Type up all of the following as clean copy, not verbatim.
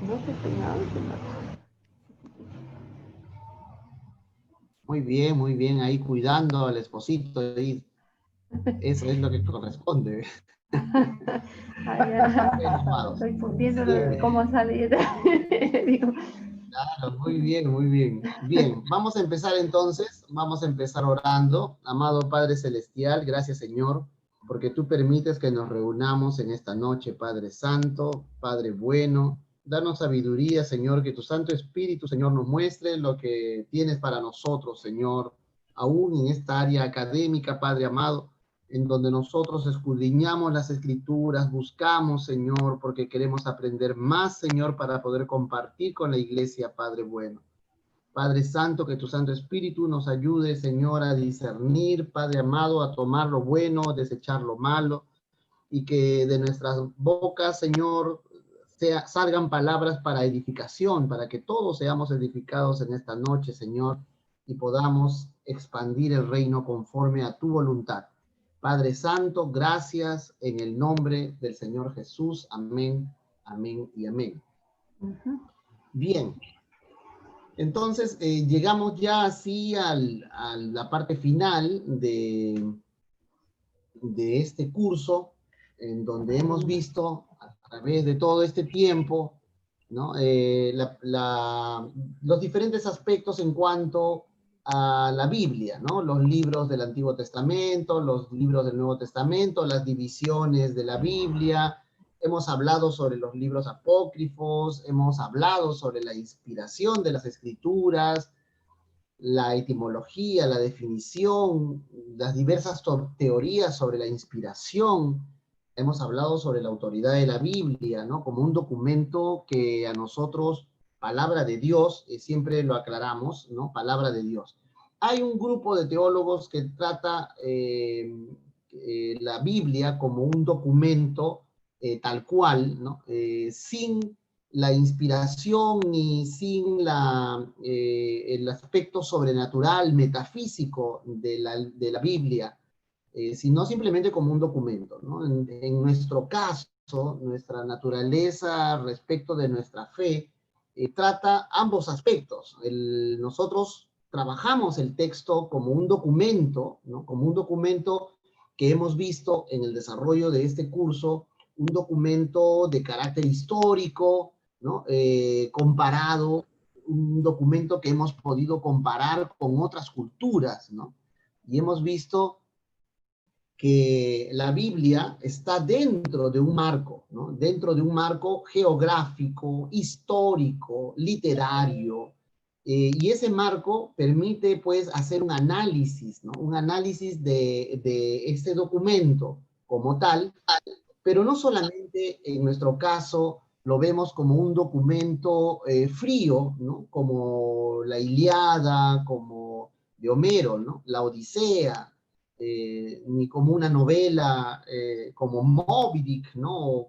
No te peinado, te mato. Muy bien, ahí cuidando al esposito, ahí. Eso es lo que corresponde. Ay, ya, Bueno, amados. estoy viendo Bien, cómo sale. Digo, claro, muy bien, muy bien. Bien, vamos a empezar entonces, vamos a empezar orando. Amado Padre Celestial, gracias Señor, porque tú permites que nos reunamos en esta noche, Padre Santo, Padre bueno. Danos sabiduría, Señor, que tu Santo Espíritu, Señor, nos muestre lo que tienes para nosotros, Señor, aún en esta área académica, Padre amado, en donde nosotros escudriñamos las escrituras, buscamos, Señor, porque queremos aprender más, Señor, para poder compartir con la iglesia, Padre bueno. Padre Santo, que tu Santo Espíritu nos ayude, Señor, a discernir, Padre amado, a tomar lo bueno, desechar lo malo, y que de nuestras bocas, Señor, salgan palabras para edificación, para que todos seamos edificados en esta noche, Señor, y podamos expandir el reino conforme a tu voluntad. Padre Santo, gracias en el nombre del Señor Jesús. Amén, amén y amén. Bien, entonces llegamos ya así a la parte final de este curso, en donde hemos visto a través de todo este tiempo, ¿no? Los diferentes aspectos en cuanto a la Biblia, ¿no? Los libros del Antiguo Testamento, los libros del Nuevo Testamento, las divisiones de la Biblia. Hemos hablado sobre los libros apócrifos, hemos hablado sobre la inspiración de las escrituras, la etimología, la definición, las diversas teorías sobre la inspiración. Hemos hablado sobre la autoridad de la Biblia, ¿no? Como un documento que a nosotros, palabra de Dios, siempre lo aclaramos, ¿no? Palabra de Dios. Hay un grupo de teólogos que trata la Biblia como un documento tal cual, ¿no? Sin la inspiración ni sin el aspecto sobrenatural, metafísico de la Biblia, sino simplemente como un documento, ¿no? En nuestro caso, nuestra naturaleza respecto de nuestra fe trata ambos aspectos. Nosotros trabajamos el texto como un documento, ¿no? Como un documento que hemos visto en el desarrollo de este curso, un documento de carácter histórico, ¿no? Comparado, un documento que hemos podido comparar con otras culturas, ¿no? Y hemos visto que la Biblia está dentro de un marco, ¿no? Dentro de un marco geográfico, histórico, literario, y ese marco permite pues hacer un análisis, ¿no? Un análisis de este documento como tal, pero no solamente en nuestro caso lo vemos como un documento frío, ¿no? Como la Ilíada, como de Homero, ¿no? La Odisea, ni como una novela como Moby Dick, ¿no?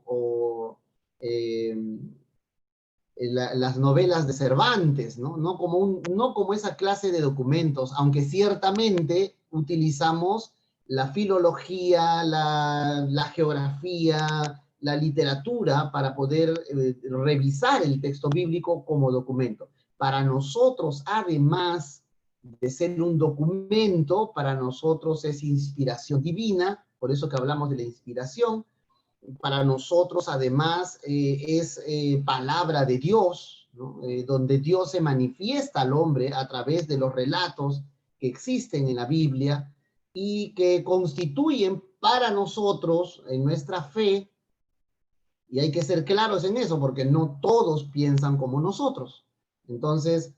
Las novelas de Cervantes, ¿no? No como esa clase de documentos, aunque ciertamente utilizamos la filología, la geografía, la literatura para poder revisar el texto bíblico como documento. Para nosotros, además de ser un documento, para nosotros es inspiración divina, por eso que hablamos de la inspiración. Para nosotros además es palabra de Dios, ¿no? Donde Dios se manifiesta al hombre a través de los relatos que existen en la Biblia y que constituyen para nosotros en nuestra fe, y hay que ser claros en eso porque no todos piensan como nosotros. Entonces,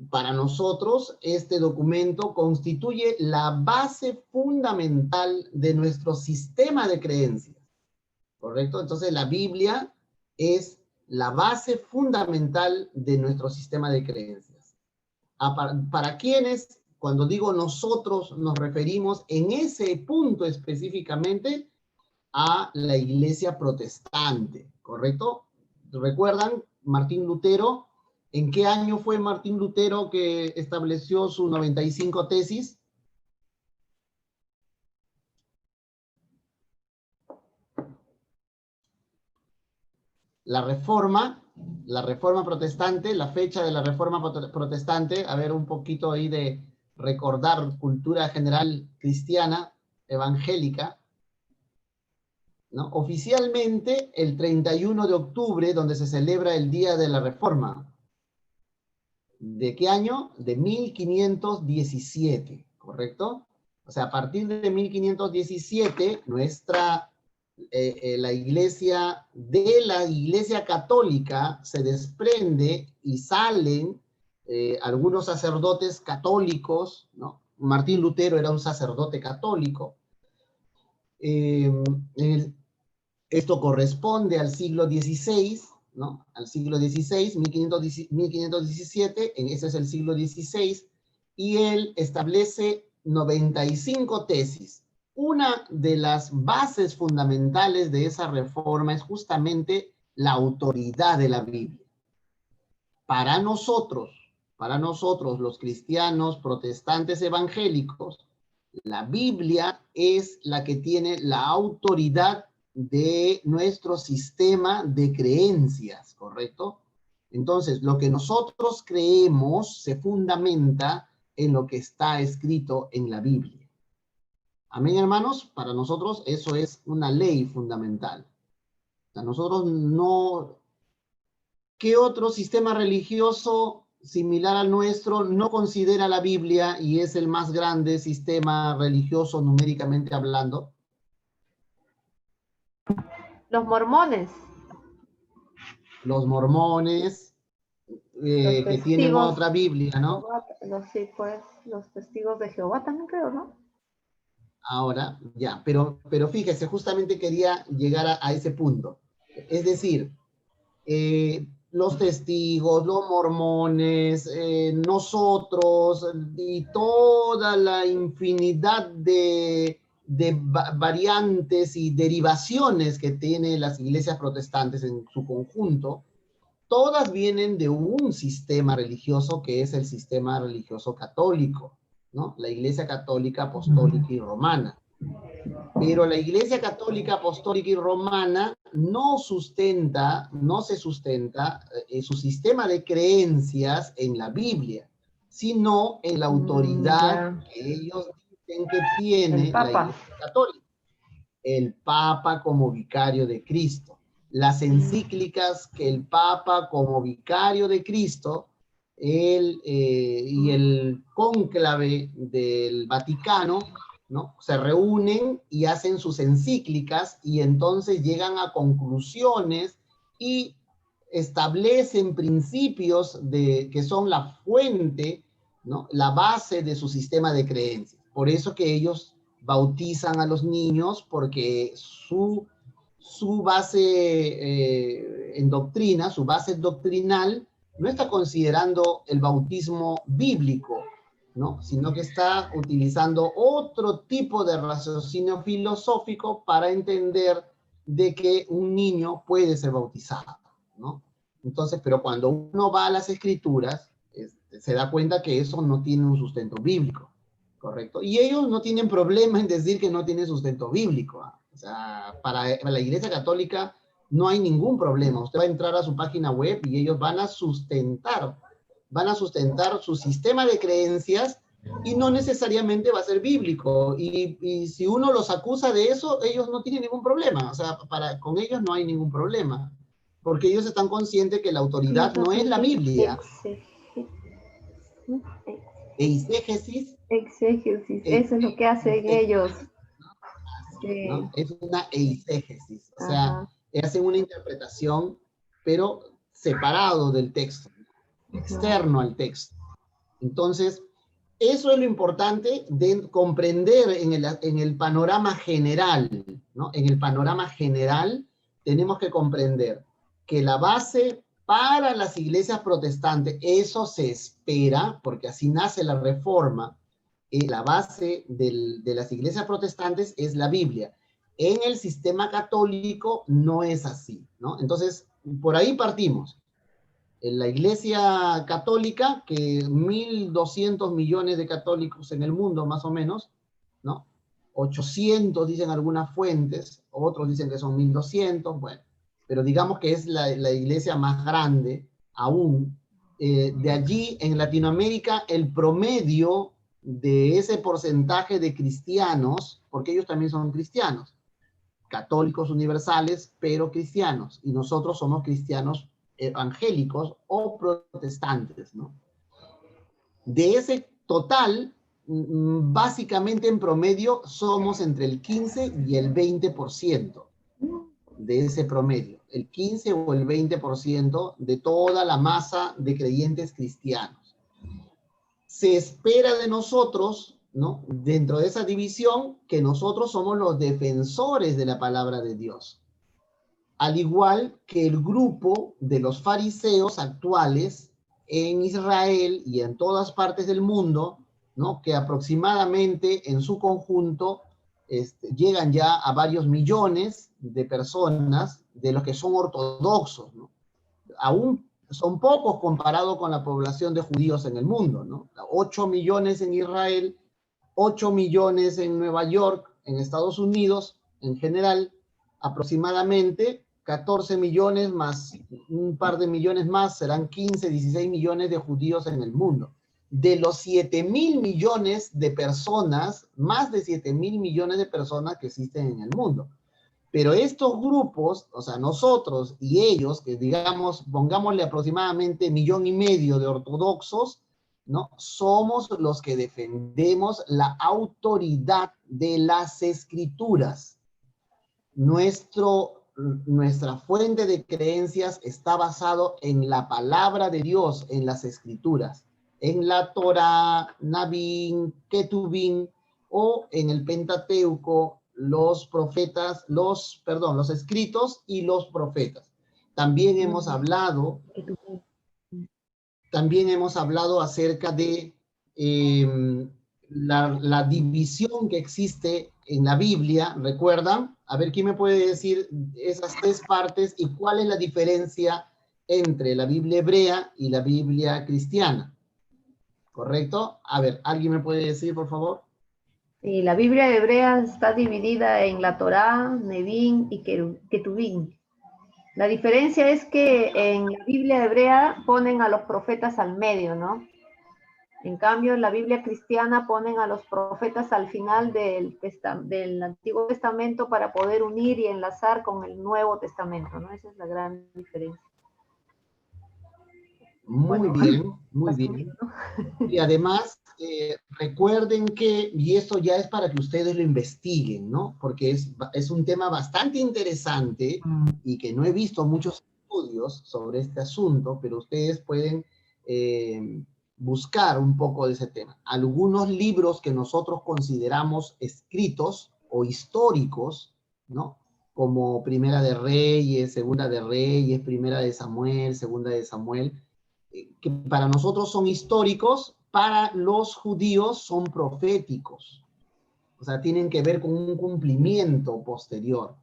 para nosotros este documento constituye la base fundamental de nuestro sistema de creencias. ¿Correcto? Entonces la Biblia es la base fundamental de nuestro sistema de creencias. Para quienes, cuando digo nosotros, nos referimos en ese punto específicamente a la iglesia protestante, ¿correcto? ¿Recuerdan Martín Lutero? ¿En qué año fue Martín Lutero que estableció su 95 tesis? La reforma La Reforma Protestante, la fecha de la Reforma Protestante, a ver un poquito ahí de recordar cultura general cristiana, evangélica, ¿no? Oficialmente el 31 de octubre, donde se celebra el Día de la Reforma. ¿De qué año? De 1517, ¿correcto? O sea, a partir de 1517, la iglesia, de la iglesia católica se desprende y salen algunos sacerdotes católicos, ¿no? Martín Lutero era un sacerdote católico. Esto corresponde al siglo XVI, ¿no? Al siglo XVI, 1517, ese es el siglo XVI, y él establece 95 tesis. Una de las bases fundamentales de esa reforma es justamente la autoridad de la Biblia. Para nosotros los cristianos protestantes evangélicos, la Biblia es la que tiene la autoridad de nuestro sistema de creencias, ¿correcto? Entonces, lo que nosotros creemos se fundamenta en lo que está escrito en la Biblia. Amén, hermanos. Para nosotros eso es una ley fundamental. O sea, nosotros no... ¿Qué otro sistema religioso similar al nuestro no considera la Biblia y es el más grande sistema religioso numéricamente hablando? Los mormones. Los mormones, que tienen otra Biblia, ¿no? Sí, pues, los testigos de Jehová también creo, ¿no? Ahora, ya, pero fíjese, justamente quería llegar a ese punto. Es decir, los testigos, los mormones, nosotros y toda la infinidad de variantes y derivaciones que tienen las iglesias protestantes en su conjunto, todas vienen de un sistema religioso que es el sistema religioso católico, ¿no? La Iglesia Católica Apostólica y Romana. Pero la Iglesia Católica Apostólica y Romana no se sustenta su sistema de creencias en la Biblia, sino en la autoridad que ellos dicen que tiene la Iglesia Católica. El Papa como vicario de Cristo. Las encíclicas que el Papa como vicario de Cristo y el cónclave del Vaticano, ¿no? Se reúnen y hacen sus encíclicas y entonces llegan a conclusiones y establecen principios que son la fuente, ¿no? La base de su sistema de creencias. Por eso que ellos bautizan a los niños, porque su base en doctrina, su base doctrinal, no está considerando el bautismo bíblico, ¿no? Sino que está utilizando otro tipo de raciocinio filosófico para entender de que un niño puede ser bautizado, ¿no? Entonces, pero cuando uno va a las escrituras, se da cuenta que eso no tiene un sustento bíblico, ¿correcto? Y ellos no tienen problema en decir que no tiene sustento bíblico, ¿eh? O sea, para la Iglesia Católica no hay ningún problema. Usted va a entrar a su página web y ellos van a sustentar su sistema de creencias y no necesariamente va a ser bíblico. Y si uno los acusa de eso, ellos no tienen ningún problema. O sea, con ellos no hay ningún problema. Porque ellos están conscientes que la autoridad no es la Biblia. Exégesis. Eso es lo que hacen ellos. ¿No? Es una eisegesis, o sea, hacen una interpretación, pero separado del texto, externo al texto. Entonces, eso es lo importante de comprender en el panorama general, ¿no? En el panorama general tenemos que comprender que la base para las iglesias protestantes, eso se espera, porque así nace la reforma, la base de las iglesias protestantes es la Biblia. En el sistema católico no es así, ¿no? Entonces, por ahí partimos. En la iglesia católica, que 1.200 millones de católicos en el mundo, más o menos, ¿no? 800 dicen algunas fuentes, otros dicen que son 1.200, bueno. pero digamos que es la iglesia más grande aún. De allí, en Latinoamérica, el promedio de ese porcentaje de cristianos, porque ellos también son cristianos, católicos universales, pero cristianos, y nosotros somos cristianos evangélicos o protestantes, ¿no? De ese total, básicamente en promedio somos entre el 15 y el 20% de ese promedio, el 15 o el 20% de toda la masa de creyentes cristianos. Se espera de nosotros, ¿no?, dentro de esa división, que nosotros somos los defensores de la palabra de Dios, al igual que el grupo de los fariseos actuales en Israel y en todas partes del mundo, ¿no?, que aproximadamente en su conjunto llegan ya a varios millones de personas, de los que son ortodoxos, ¿no? Aún son pocos comparado con la población de judíos en el mundo, ¿no? 8 millones en Israel, 8 millones en Nueva York, en Estados Unidos, en general, aproximadamente 14 millones más un par de millones más, serán 15, 16 millones de judíos en el mundo. De los 7.000 millones de personas, más de 7.000 millones de personas que existen en el mundo. Pero estos grupos, o sea, nosotros y ellos, que digamos, pongámosle aproximadamente 1,5 millones de ortodoxos, ¿no?, somos los que defendemos la autoridad de las escrituras. Nuestra fuente de creencias está basado en la palabra de Dios, en las escrituras, en la Torá, Nabín, Ketubín, o en el Pentateuco, los profetas, los escritos y los profetas. También hemos hablado acerca de la división que existe en la Biblia. ¿Recuerdan? A ver, ¿quién me puede decir esas 3 partes y cuál es la diferencia entre la Biblia hebrea y la Biblia cristiana? ¿Correcto? A ver, ¿alguien me puede decir, por favor? Sí, la Biblia hebrea está dividida en la Torá, Nebín y Ketubín. La diferencia es que en la Biblia hebrea ponen a los profetas al medio, ¿no? En cambio, en la Biblia cristiana ponen a los profetas al final del Antiguo Testamento para poder unir y enlazar con el Nuevo Testamento, ¿no? Esa es la gran diferencia. Muy bien, muy bien. Y además, recuerden que, y esto ya es para que ustedes lo investiguen, ¿no? Porque es un tema bastante interesante y que no he visto muchos estudios sobre este asunto, pero ustedes pueden buscar un poco de ese tema. Algunos libros que nosotros consideramos escritos o históricos, ¿no?, como Primera de Reyes, Segunda de Reyes, Primera de Samuel, Segunda de Samuel, que para nosotros son históricos, para los judíos son proféticos. O sea, tienen que ver con un cumplimiento posterior.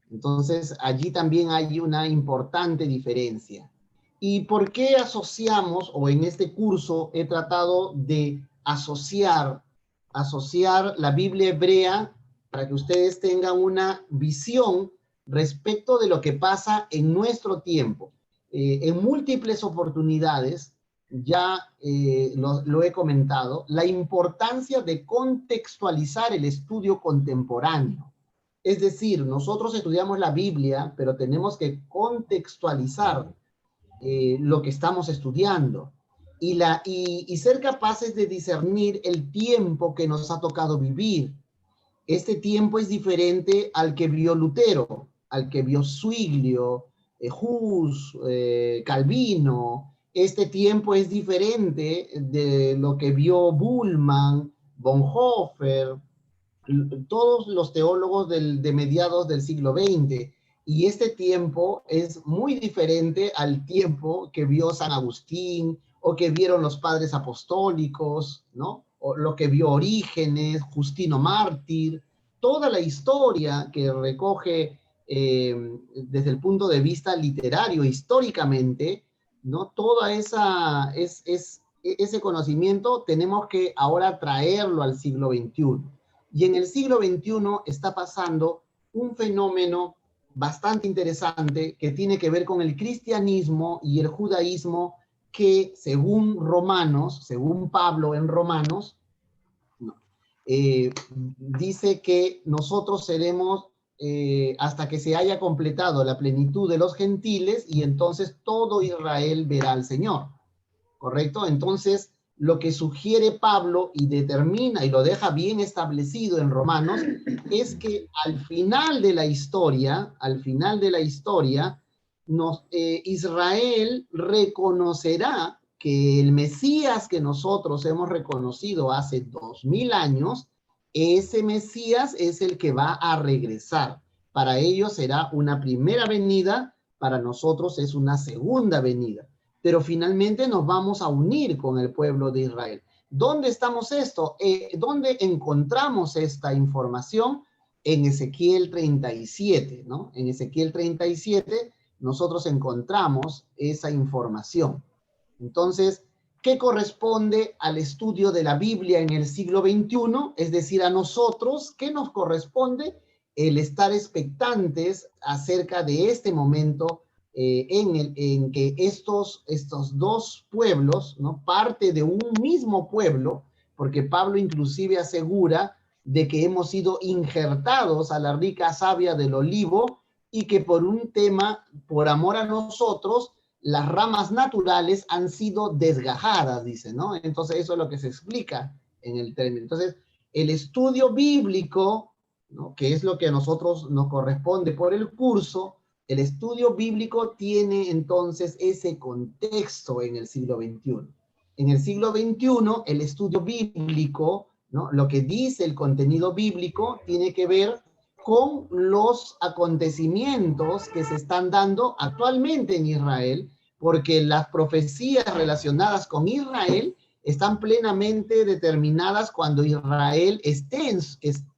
Entonces, allí también hay una importante diferencia. ¿Y por qué asociamos, o en este curso he tratado de asociar la Biblia hebrea para que ustedes tengan una visión respecto de lo que pasa en nuestro tiempo? En múltiples oportunidades, ya lo he comentado, la importancia de contextualizar el estudio contemporáneo. Es decir, nosotros estudiamos la Biblia, pero tenemos que contextualizar lo que estamos estudiando y ser capaces de discernir el tiempo que nos ha tocado vivir. Este tiempo es diferente al que vio Lutero, al que vio Zwinglio, Hus, Calvino. Este tiempo es diferente de lo que vio Bultmann, Bonhoeffer, todos los teólogos de mediados del siglo XX. Y este tiempo es muy diferente al tiempo que vio San Agustín o que vieron los padres apostólicos, ¿no?, o lo que vio Orígenes, Justino Mártir. Toda la historia que recoge desde el punto de vista literario, históricamente, ¿no?, toda ese conocimiento tenemos que ahora traerlo al siglo XXI. Y en el siglo XXI está pasando un fenómeno bastante interesante que tiene que ver con el cristianismo y el judaísmo, que según Romanos, según Pablo en Romanos, dice que nosotros seremos hasta que se haya completado la plenitud de los gentiles, y entonces todo Israel verá al Señor, ¿correcto? Entonces, lo que sugiere Pablo y determina y lo deja bien establecido en Romanos, es que al final de la historia, Israel reconocerá que el Mesías que nosotros hemos reconocido hace 2000 años, ese Mesías es el que va a regresar. Para ellos será una primera venida, para nosotros es una segunda venida. Pero finalmente nos vamos a unir con el pueblo de Israel. ¿Dónde estamos esto? ¿Dónde encontramos esta información? En Ezequiel 37, ¿no? En Ezequiel 37 nosotros encontramos esa información. Entonces, ¿qué corresponde al estudio de la Biblia en el siglo XXI? Es decir, a nosotros, ¿qué nos corresponde? El estar expectantes acerca de este momento en que estos dos pueblos, ¿no? Parte de un mismo pueblo, porque Pablo inclusive asegura de que hemos sido injertados a la rica savia del olivo, y que por un tema, por amor a nosotros, las ramas naturales han sido desgajadas, dice, ¿no? Entonces eso es lo que se explica en el término. Entonces, el estudio bíblico, ¿no? Que es lo que a nosotros nos corresponde por el curso, el estudio bíblico tiene entonces ese contexto en el siglo XXI. En el siglo XXI, el estudio bíblico, ¿no? Lo que dice el contenido bíblico tiene que ver con los acontecimientos que se están dando actualmente en Israel, porque las profecías relacionadas con Israel están plenamente determinadas cuando Israel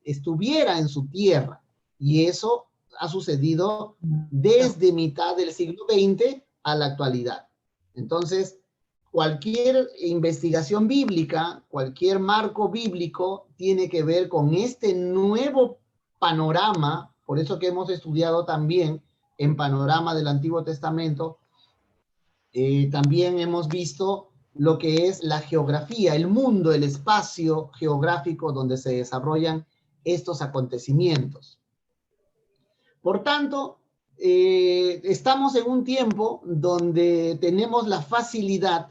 estuviera en su tierra. Y eso ha sucedido desde mitad del siglo XX a la actualidad. Entonces, cualquier investigación bíblica, cualquier marco bíblico tiene que ver con este nuevo panorama. Por eso que hemos estudiado también en panorama del Antiguo Testamento, también hemos visto lo que es la geografía, el mundo, el espacio geográfico donde se desarrollan estos acontecimientos. Por tanto, estamos en un tiempo donde tenemos la facilidad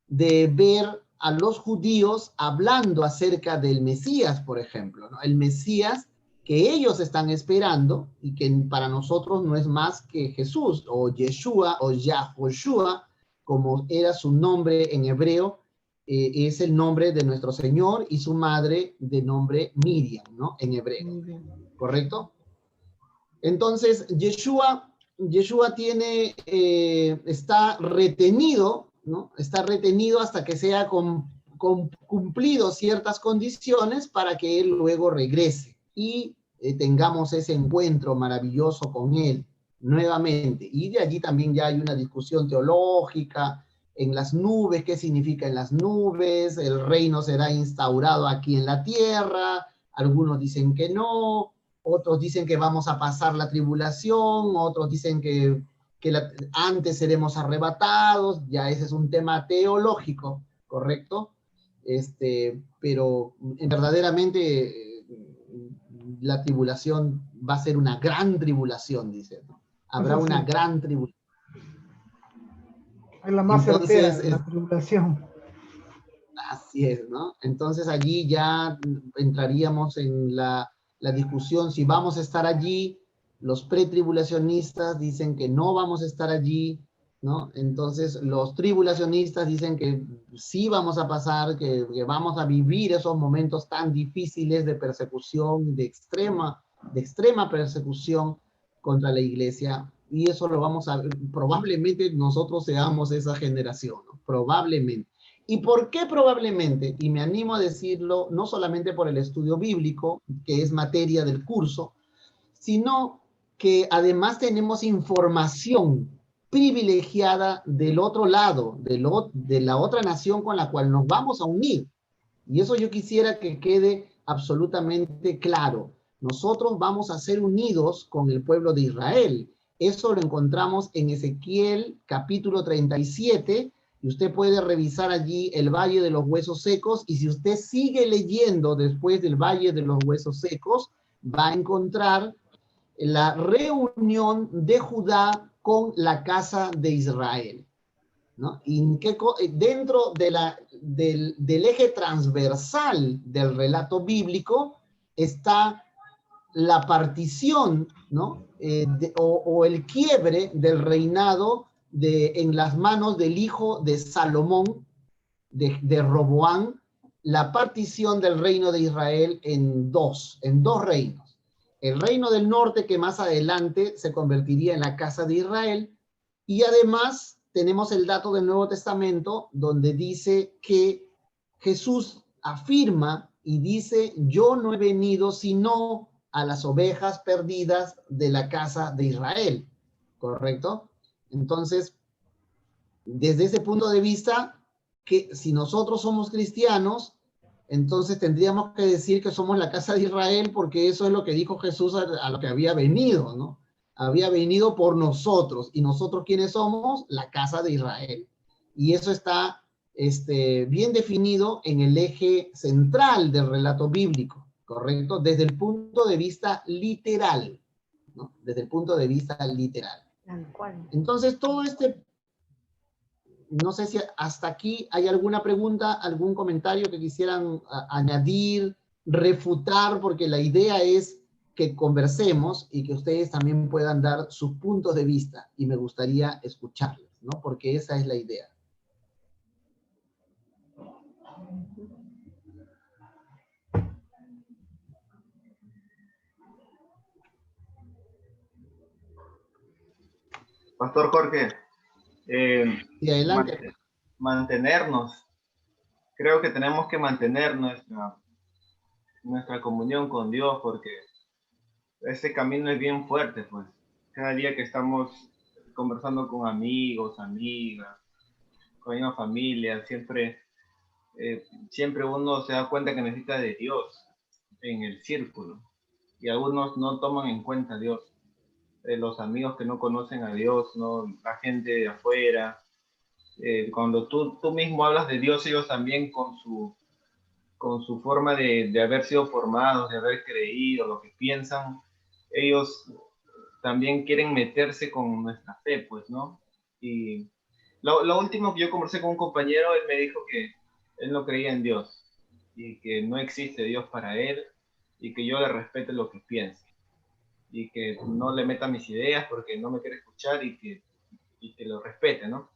de ver a los judíos hablando acerca del Mesías, por ejemplo, ¿no? El Mesías que ellos están esperando y que para nosotros no es más que Jesús, o Yeshua, o Yahoshua, como era su nombre en hebreo, es el nombre de nuestro Señor, y su madre de nombre Miriam, ¿no? En hebreo, ¿correcto? Entonces, Yeshua tiene, está retenido, ¿no? Está retenido hasta que sea cumplido ciertas condiciones para que él luego regrese y tengamos ese encuentro maravilloso con él nuevamente. Y de allí también ya hay una discusión teológica en las nubes, qué significa en las nubes, el reino será instaurado aquí en la tierra, algunos dicen que no, otros dicen que vamos a pasar la tribulación, otros dicen que antes seremos arrebatados. Ya ese es un tema teológico, ¿correcto? Pero verdaderamente la tribulación va a ser una gran tribulación, dice, ¿no? Habrá una gran tribulación. Es la más certera, la tribulación. Así es, ¿no? Entonces allí ya entraríamos en la discusión si vamos a estar allí. Los pretribulacionistas dicen que no vamos a estar allí, ¿no? Entonces los tribulacionistas dicen que sí vamos a pasar, que vamos a vivir esos momentos tan difíciles de persecución, de extrema persecución contra la iglesia, y eso lo vamos a ver. Probablemente nosotros seamos esa generación, ¿no? Probablemente. ¿Y por qué probablemente? Y me animo a decirlo no solamente por el estudio bíblico, que es materia del curso, sino que además tenemos información privilegiada del otro lado, de la otra nación con la cual nos vamos a unir. Y eso yo quisiera que quede absolutamente claro. Nosotros vamos a ser unidos con el pueblo de Israel. Eso lo encontramos en Ezequiel capítulo 37, y usted puede revisar allí el Valle de los Huesos Secos, y si usted sigue leyendo después del Valle de los Huesos Secos, va a encontrar la reunión de Judá con la casa de Israel, ¿no? Y dentro de del eje transversal del relato bíblico está la partición, ¿no? O el quiebre del reinado en las manos del hijo de Salomón, de Roboán, la partición del reino de Israel en dos reinos. El reino del norte, que más adelante se convertiría en la casa de Israel, y además tenemos el dato del Nuevo Testamento, donde dice que Jesús afirma y dice: yo no he venido sino a las ovejas perdidas de la casa de Israel, ¿correcto? Entonces, desde ese punto de vista, que si nosotros somos cristianos, entonces tendríamos que decir que somos la casa de Israel, porque eso es lo que dijo Jesús a lo que había venido, ¿no? Había venido por nosotros, y nosotros, ¿quiénes somos? La casa de Israel. Y eso está bien definido en el eje central del relato bíblico, ¿correcto? Desde el punto de vista literal, ¿no? Desde el punto de vista literal. Entonces, no sé si hasta aquí hay alguna pregunta, algún comentario que quisieran añadir, refutar, porque la idea es que conversemos y que ustedes también puedan dar sus puntos de vista, y me gustaría escucharles, ¿no? Porque esa es la idea. Pastor Jorge, y adelante. Mantenernos. Creo que tenemos que mantener nuestra comunión con Dios, porque ese camino es bien fuerte, pues. Cada día que estamos conversando con amigos, amigas, con una familia, siempre uno se da cuenta que necesita de Dios en el círculo. Y algunos no toman en cuenta a Dios. Los amigos que no conocen a Dios, ¿no? La gente de afuera. Cuando tú mismo hablas de Dios, ellos también con su forma de haber sido formados, de haber creído, lo que piensan, ellos también quieren meterse con nuestra fe, pues, ¿no? Y lo último que yo conversé con un compañero, él me dijo que él no creía en Dios y que no existe Dios para él, y que yo le respete lo que piensa y que no le meta mis ideas porque no me quiere escuchar, y que lo respete, ¿no?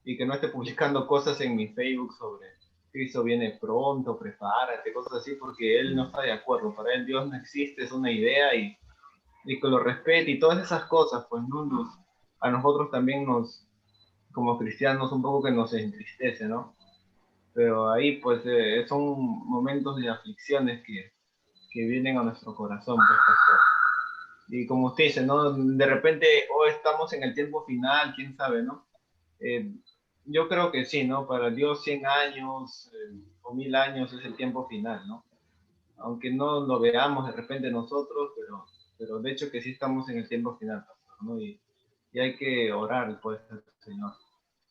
Y que no esté publicando cosas en mi Facebook sobre Cristo viene pronto, prepárate, cosas así, porque él no está de acuerdo. Para él Dios no existe, es una idea, y que lo respete y todas esas cosas, pues ¿no? A nosotros también como cristianos, un poco que nos entristece, ¿no? Pero ahí pues son momentos de aflicciones que vienen a nuestro corazón, pues, pastor. Y como usted dice, ¿no? De repente, estamos en el tiempo final, quién sabe, ¿no? Yo creo que sí, ¿no? Para Dios 100 años o 1000 años es el tiempo final, ¿no? Aunque no lo veamos de repente nosotros, pero de hecho que sí estamos en el tiempo final, pastor, ¿no? Y hay que orar, pues, al Señor.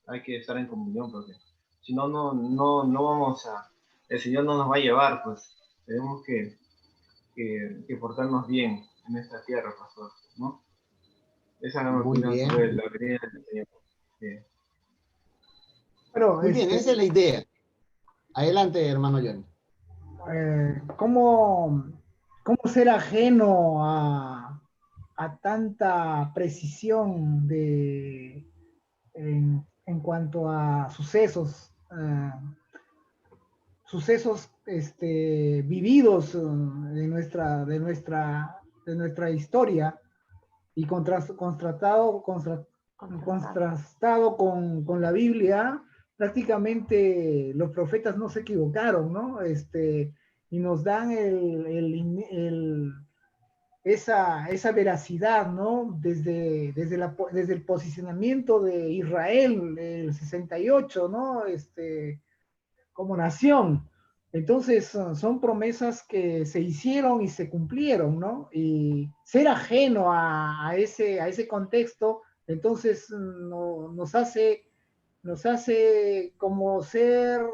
Hay que estar en comunión, porque si no, no vamos el Señor no nos va a llevar, pues. Tenemos que portarnos bien en esta tierra, pastor, ¿no? Esa es la opinión sobre la venida del Señor. Sí. Pero, muy bien, esa es la idea. Adelante, hermano Johnny. ¿Cómo ser ajeno a tanta precisión en cuanto a sucesos, vividos de nuestra historia, y contrastado con la Biblia? Prácticamente los profetas no se equivocaron, ¿no? Y nos dan esa veracidad, ¿no? Desde el posicionamiento de Israel, el 68, ¿no? Como nación. Entonces, son promesas que se hicieron y se cumplieron, ¿no? Y ser ajeno a ese contexto, entonces nos hace como ser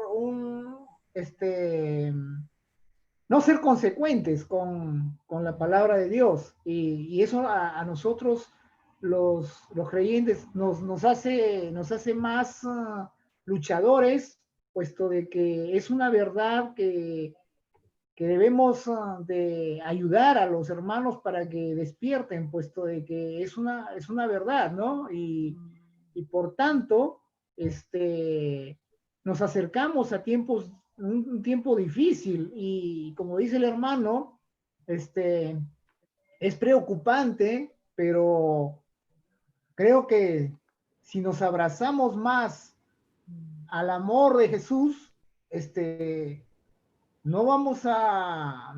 no ser consecuentes con la palabra de Dios. Y eso a nosotros, los creyentes, nos hace más luchadores, puesto de que es una verdad que debemos de ayudar a los hermanos para que despierten, puesto de que es una verdad, ¿no? Y por tanto, nos acercamos a un tiempo difícil y como dice el hermano, es preocupante, pero creo que si nos abrazamos más al amor de Jesús, no vamos a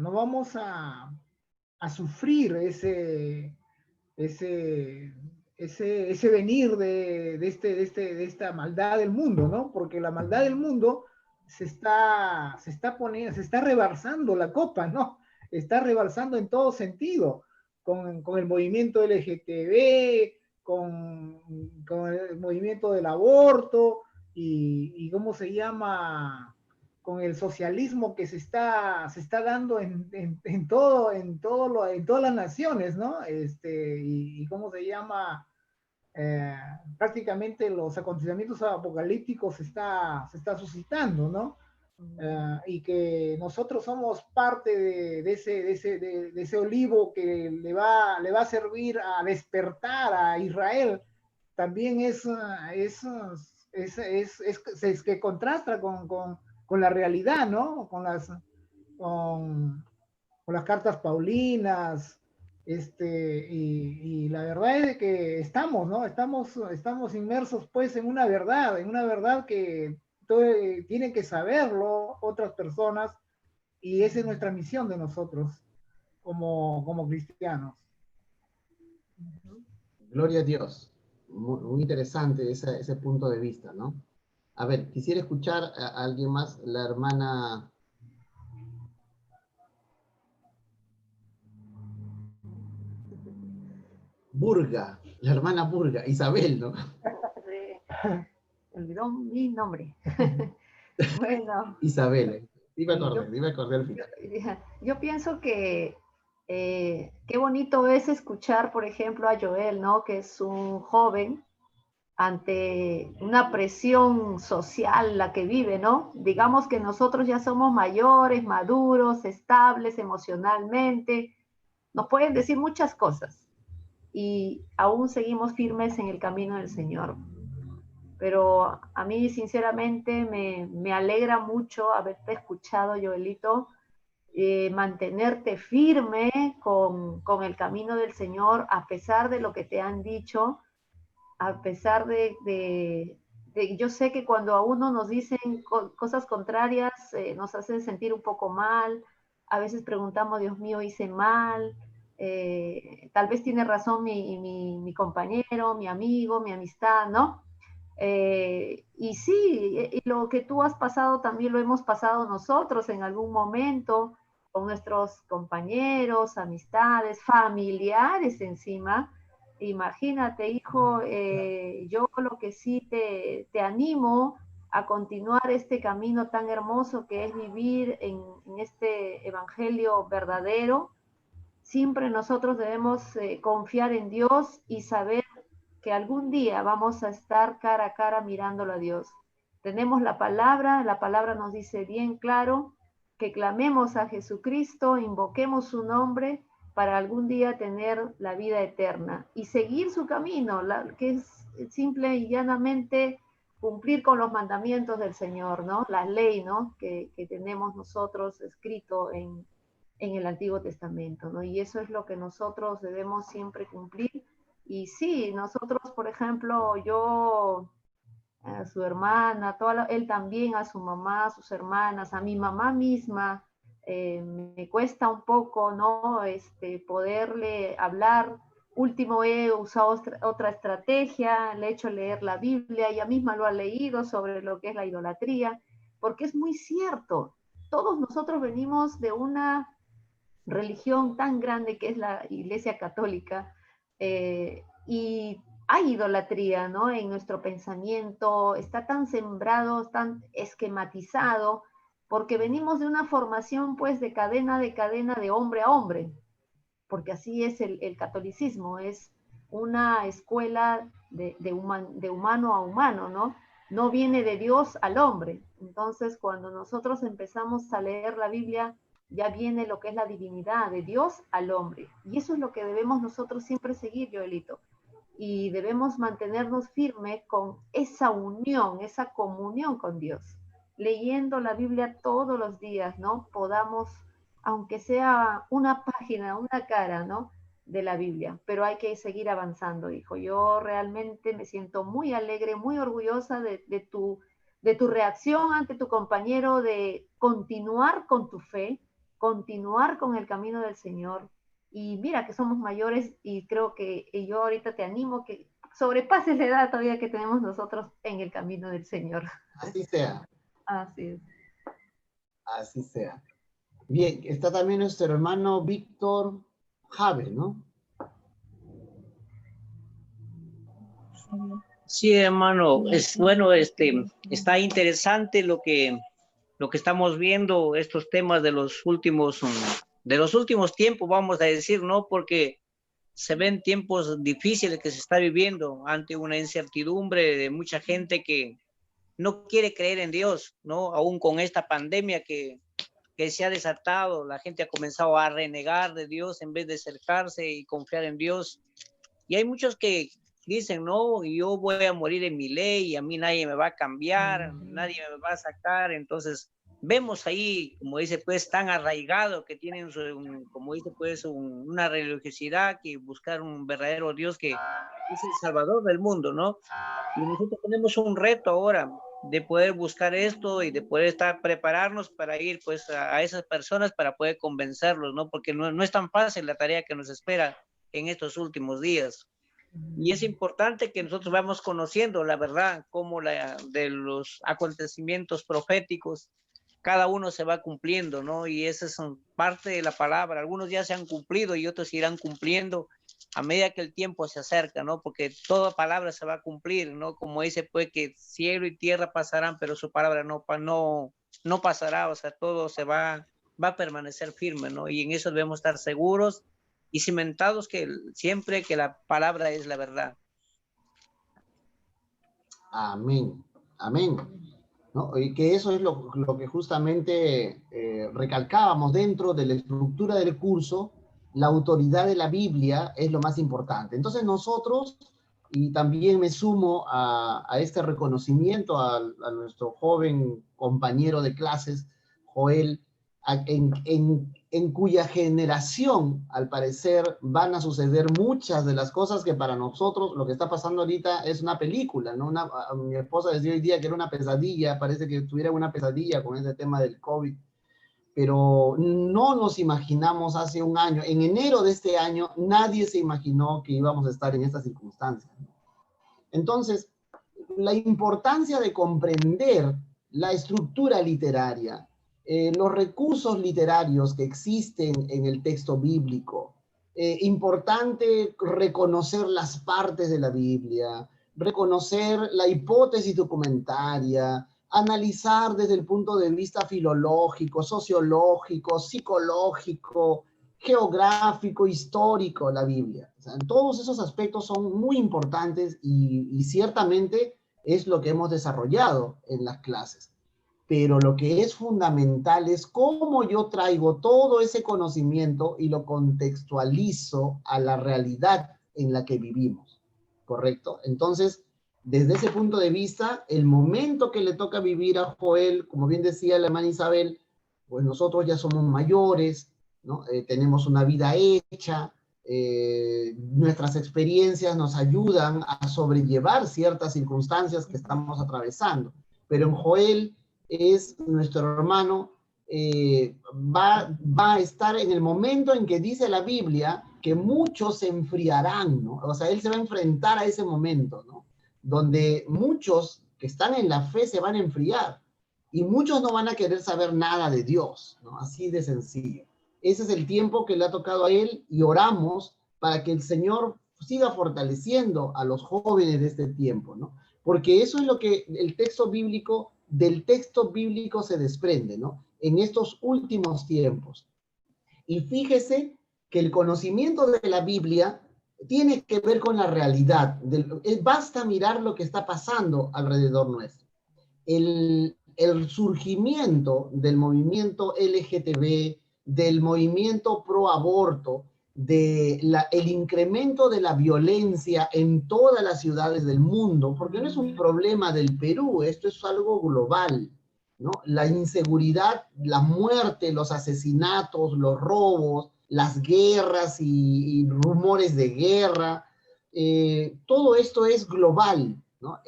sufrir ese, ese venir de esta maldad del mundo, ¿no? Porque la maldad del mundo se está rebalsando la copa, ¿no? Está rebalsando en todo sentido, con el movimiento LGTB, con el movimiento del aborto y ¿cómo se llama? Con el socialismo que se está dando en todas las naciones, ¿no? Y cómo se llama, prácticamente los acontecimientos apocalípticos se está suscitando, ¿no? Y que nosotros somos parte de ese olivo que le va a servir a despertar a Israel, también es que contrasta con la realidad, ¿no? Con, con las cartas paulinas, y la verdad es que estamos, ¿no? Estamos inmersos pues en una verdad que tienen que saberlo otras personas, y esa es nuestra misión de nosotros como cristianos. Gloria a Dios. Muy interesante ese punto de vista, ¿no? A ver, quisiera escuchar a alguien más, la hermana Burga, la hermana Burga, Isabel, ¿no? Sí, olvidó mi nombre. Bueno, Isabel, dime y acordé al final. yo pienso que qué bonito es escuchar, por ejemplo, a Joel, ¿no? Que es un joven ante una presión social la que vive, ¿no? Digamos que nosotros ya somos mayores, maduros, estables emocionalmente, nos pueden decir muchas cosas y aún seguimos firmes en el camino del Señor. Pero a mí sinceramente me alegra mucho haberte escuchado, Joelito, mantenerte firme con el camino del Señor a pesar de lo que te han dicho, a pesar yo sé que cuando a uno nos dicen cosas contrarias, nos hacen sentir un poco mal, a veces preguntamos, Dios mío, hice mal, tal vez tiene razón mi compañero, mi amigo, mi amistad, ¿no? Y sí, y lo que tú has pasado también lo hemos pasado nosotros en algún momento con nuestros compañeros, amistades, familiares encima. Imagínate, hijo, yo lo que sí te animo a continuar este camino tan hermoso que es vivir en este evangelio verdadero. Siempre nosotros debemos confiar en Dios y saber que algún día vamos a estar cara a cara mirándolo a Dios. Tenemos la palabra nos dice bien claro que clamemos a Jesucristo, invoquemos su nombre para algún día tener la vida eterna y seguir su camino, que es simple y llanamente cumplir con los mandamientos del Señor, ¿no? La ley, ¿no? Que tenemos nosotros escrito en el Antiguo Testamento, ¿no? Y eso es lo que nosotros debemos siempre cumplir. Y sí, nosotros, por ejemplo, yo, a su hermana, él también, a su mamá, a sus hermanas, a mi mamá misma, me cuesta un poco, ¿no? Poderle hablar. Último he usado otra estrategia, le he hecho leer la Biblia, ella misma lo ha leído sobre lo que es la idolatría, porque es muy cierto. todos nosotros venimos de una religión tan grande que es la Iglesia Católica, y hay idolatría, ¿no? En nuestro pensamiento, está tan sembrado, tan esquematizado, porque venimos de una formación pues de cadena de hombre a hombre, porque así es el catolicismo, es una escuela de humano a humano, ¿no? No viene de Dios al hombre. Entonces, cuando nosotros empezamos a leer la Biblia, ya viene lo que es la divinidad de Dios al hombre. Y eso es lo que debemos nosotros siempre seguir, Joelito. Y debemos mantenernos firmes con esa unión, esa comunión con Dios. Leyendo la Biblia todos los días, ¿no? Podamos, aunque sea una página, una cara, ¿no? De la Biblia, pero hay que seguir avanzando, hijo. Yo realmente me siento muy alegre, muy orgullosa de tu reacción ante tu compañero, de continuar con tu fe, continuar con el camino del Señor. Y mira que somos mayores y creo que yo ahorita te animo que sobrepases la edad todavía que tenemos nosotros en el camino del Señor. Así sea. Así es. Así sea. Bien, está también nuestro hermano Víctor Jave, ¿no? Sí, hermano, es bueno, está interesante lo que estamos viendo, estos temas de los últimos tiempos, vamos a decir, ¿no? Porque se ven tiempos difíciles que se está viviendo ante una incertidumbre de mucha gente que no quiere creer en Dios, ¿no? Aún con esta pandemia que se ha desatado, la gente ha comenzado a renegar de Dios en vez de acercarse y confiar en Dios. Y hay muchos que dicen, no, yo voy a morir en mi ley, a mí nadie me va a cambiar, nadie me va a sacar. Entonces, vemos ahí, como dice, pues, tan arraigado que tienen, como dice, pues, una religiosidad, que buscar un verdadero Dios que es el Salvador del mundo, ¿no? Y nosotros tenemos un reto ahora de poder buscar esto y de poder prepararnos para ir, pues, a esas personas para poder convencerlos, ¿no? Porque no es tan fácil la tarea que nos espera en estos últimos días. Y es importante que nosotros vamos conociendo la verdad, como de los acontecimientos proféticos, cada uno se va cumpliendo, ¿no? Y esa es parte de la palabra. Algunos ya se han cumplido y otros irán cumpliendo a medida que el tiempo se acerca, ¿no? Porque toda palabra se va a cumplir, ¿no? Como dice, pues, que cielo y tierra pasarán, pero su palabra no pasará, o sea, todo va a permanecer firme, ¿no? Y en eso debemos estar seguros y cimentados siempre que la palabra es la verdad. Amén, amén. ¿No? Y que eso es lo que justamente recalcábamos dentro de la estructura del curso. La autoridad de la Biblia es lo más importante. Entonces nosotros, y también me sumo a este reconocimiento a nuestro joven compañero de clases, Joel, en cuya generación, al parecer, van a suceder muchas de las cosas que para nosotros, lo que está pasando ahorita es una película, ¿no? Mi esposa decía hoy día que era una pesadilla, parece que tuviera una pesadilla con ese tema del COVID, pero no nos imaginamos hace un año, en enero de este año, nadie se imaginó que íbamos a estar en estas circunstancias. Entonces, la importancia de comprender la estructura literaria, los recursos literarios que existen en el texto bíblico, importante reconocer las partes de la Biblia, reconocer la hipótesis documentaria, analizar desde el punto de vista filológico, sociológico, psicológico, geográfico, histórico, la Biblia. O sea, todos esos aspectos son muy importantes y ciertamente es lo que hemos desarrollado en las clases. Pero lo que es fundamental es cómo yo traigo todo ese conocimiento y lo contextualizo a la realidad en la que vivimos, ¿correcto? Entonces, desde ese punto de vista, el momento que le toca vivir a Joel, como bien decía la hermana Isabel, pues nosotros ya somos mayores, ¿no? Tenemos una vida hecha, nuestras experiencias nos ayudan a sobrellevar ciertas circunstancias que estamos atravesando. Pero en Joel es nuestro hermano, va a estar en el momento en que dice la Biblia que muchos se enfriarán, ¿no? O sea, él se va a enfrentar a ese momento, ¿no? Donde muchos que están en la fe se van a enfriar. y muchos no van a querer saber nada de Dios, ¿no? Así de sencillo. Ese es el tiempo que le ha tocado a él y oramos para que el Señor siga fortaleciendo a los jóvenes de este tiempo, ¿no? Porque eso es lo que del texto bíblico se desprende, ¿no? En estos últimos tiempos. Y fíjese que el conocimiento de la Biblia tiene que ver con la realidad. Basta mirar lo que está pasando alrededor nuestro. El surgimiento del movimiento LGTB, del movimiento pro aborto, el incremento de la violencia en todas las ciudades del mundo, porque no es un problema del Perú, esto es algo global, ¿no? La inseguridad, la muerte, los asesinatos, los robos, las guerras y rumores de guerra, todo esto es global, ¿no?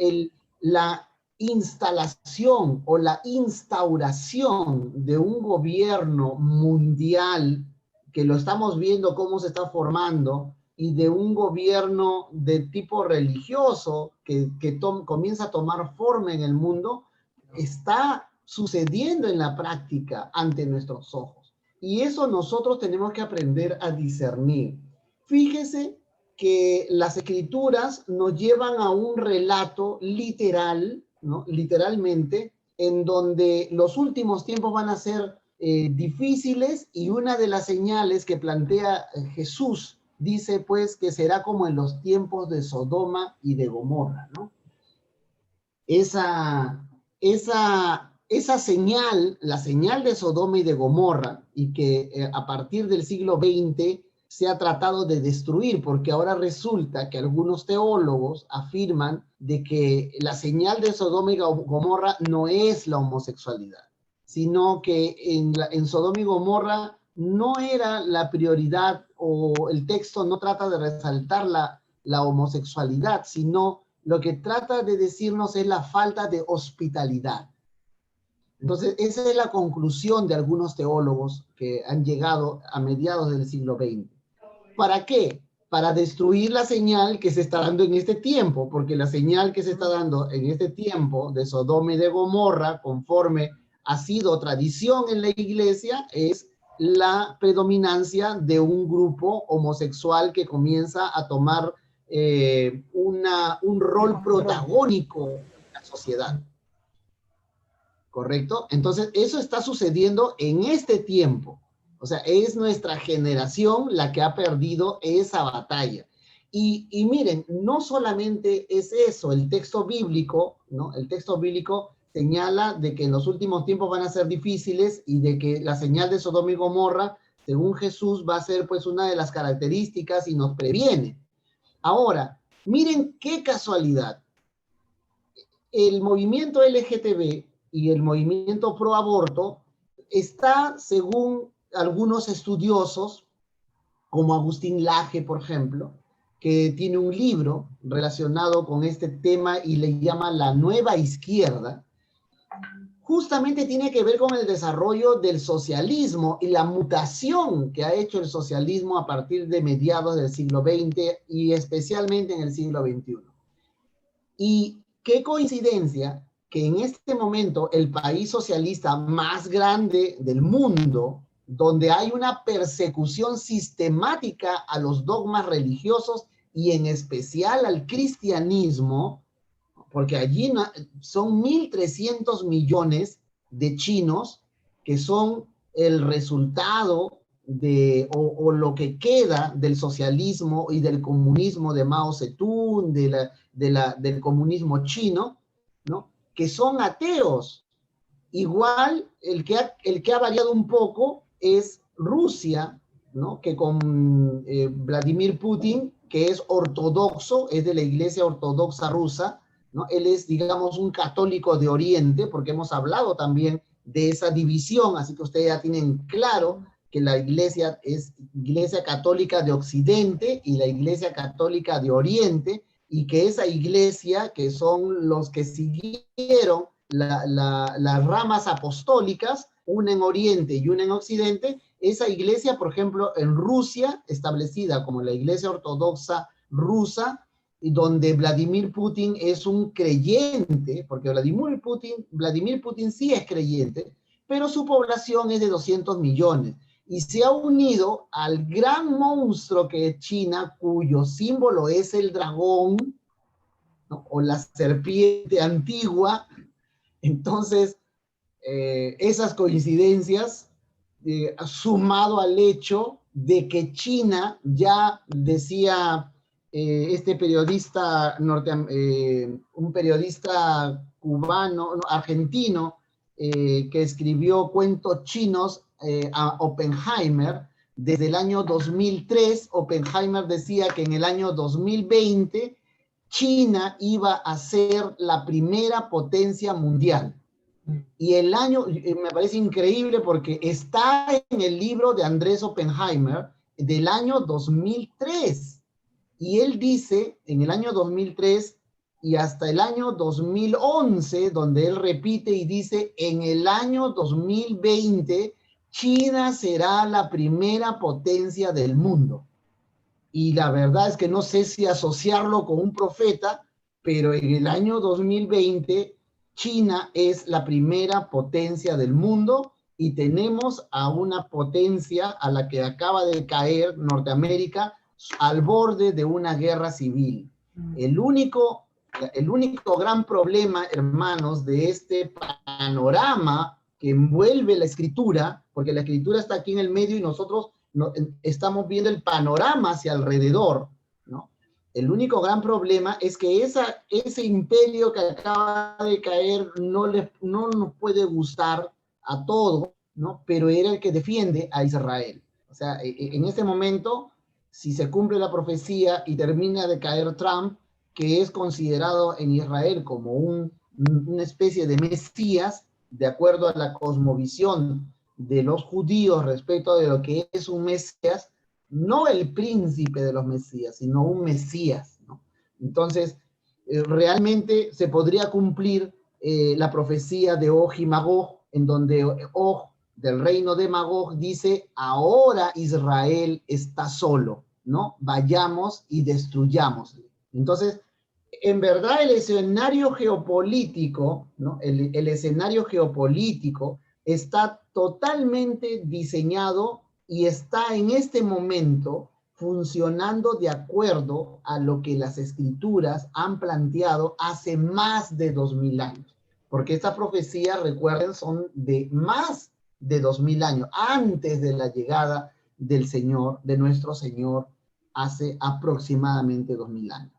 La instalación o la instauración de un gobierno mundial, que lo estamos viendo cómo se está formando, y de un gobierno de tipo religioso que comienza a tomar forma en el mundo, está sucediendo en la práctica ante nuestros ojos. Y eso nosotros tenemos que aprender a discernir. Fíjese que las escrituras nos llevan a un relato literal, ¿no? Literalmente, en donde los últimos tiempos van a ser difíciles, y una de las señales que plantea Jesús dice pues que será como en los tiempos de Sodoma y de Gomorra, ¿no? Esa señal, la señal de Sodoma y de Gomorra, y que a partir del siglo XX se ha tratado de destruir, porque ahora resulta que algunos teólogos afirman de que la señal de Sodoma y Gomorra no es la homosexualidad, sino que en Sodoma y Gomorra no era la prioridad, o el texto no trata de resaltar la homosexualidad, sino lo que trata de decirnos es la falta de hospitalidad. Entonces, esa es la conclusión de algunos teólogos que han llegado a mediados del siglo XX. ¿Para qué? Para destruir la señal que se está dando en este tiempo, porque la señal que se está dando en este tiempo de Sodoma y de Gomorra, conforme ha sido tradición en la iglesia, es la predominancia de un grupo homosexual que comienza a tomar un rol protagónico en la sociedad. ¿Correcto? Entonces, eso está sucediendo en este tiempo. O sea, es nuestra generación la que ha perdido esa batalla. Y miren, no solamente es eso, el texto bíblico, ¿no? El texto bíblico señala de que en los últimos tiempos van a ser difíciles, y de que la señal de Sodoma y Gomorra, según Jesús, va a ser pues una de las características y nos previene. Ahora, miren qué casualidad. El movimiento LGTB y el movimiento pro aborto está, según algunos estudiosos, como Agustín Laje, por ejemplo, que tiene un libro relacionado con este tema y le llama La Nueva Izquierda, justamente tiene que ver con el desarrollo del socialismo y la mutación que ha hecho el socialismo a partir de mediados del siglo XX y especialmente en el siglo XXI. Y qué coincidencia que en este momento el país socialista más grande del mundo, donde hay una persecución sistemática a los dogmas religiosos y en especial al cristianismo, porque allí son 1.300 millones de chinos que son el resultado o lo que queda del socialismo y del comunismo de Mao Zedong, del comunismo chino, ¿no? Que son ateos. Igual el que ha variado un poco es Rusia, ¿no? Que con Vladimir Putin, que es ortodoxo, es de la iglesia ortodoxa rusa, ¿no? Él es, digamos, un católico de Oriente, porque hemos hablado también de esa división, así que ustedes ya tienen claro que la iglesia es iglesia católica de Occidente y la iglesia católica de Oriente, y que esa iglesia, que son los que siguieron las ramas apostólicas, una en Oriente y una en Occidente, esa iglesia, por ejemplo, en Rusia, establecida como la iglesia ortodoxa rusa, y donde Vladimir Putin es un creyente, porque Vladimir Putin sí es creyente, pero su población es de 200 millones, y se ha unido al gran monstruo que es China, cuyo símbolo es el dragón, ¿no? O la serpiente antigua. Entonces, esas coincidencias, sumado al hecho de que China, ya decía este periodista un periodista cubano, no, argentino, que escribió cuentos chinos a Oppenheimer, desde el año 2003, Oppenheimer decía que en el año 2020 China iba a ser la primera potencia mundial. Y el año, me parece increíble porque está en el libro de Andrés Oppenheimer del año 2003. Y él dice, en el año 2003 y hasta el año 2011, donde él repite y dice, en el año 2020, China será la primera potencia del mundo. Y la verdad es que no sé si asociarlo con un profeta, pero en el año 2020 China es la primera potencia del mundo y tenemos a una potencia a la que acaba de caer Norteamérica al borde de una guerra civil. El único gran problema, hermanos, de este panorama que envuelve la escritura, porque la escritura está aquí en el medio y nosotros estamos viendo el panorama hacia alrededor, ¿no? El único gran problema es que ese imperio que acaba de caer no nos puede gustar a todos, ¿no? Pero era el que defiende a Israel. O sea, en este momento, si se cumple la profecía y termina de caer Trump, que es considerado en Israel como una especie de Mesías, de acuerdo a la cosmovisión de los judíos respecto de lo que es un Mesías, no el príncipe de los Mesías, sino un Mesías, ¿no? Entonces, realmente se podría cumplir la profecía de Og y Magog, en donde Og, del reino de Magog, dice, ahora Israel está solo, ¿no? Vayamos y destruyámosle. Entonces, en verdad el escenario geopolítico, ¿no? El escenario geopolítico está totalmente diseñado y está en este momento funcionando de acuerdo a lo que las escrituras han planteado hace más de 2000 años. Porque estas profecías, recuerden, son de más de 2000 años, antes de la llegada del Señor, de nuestro Señor, hace aproximadamente 2000 años.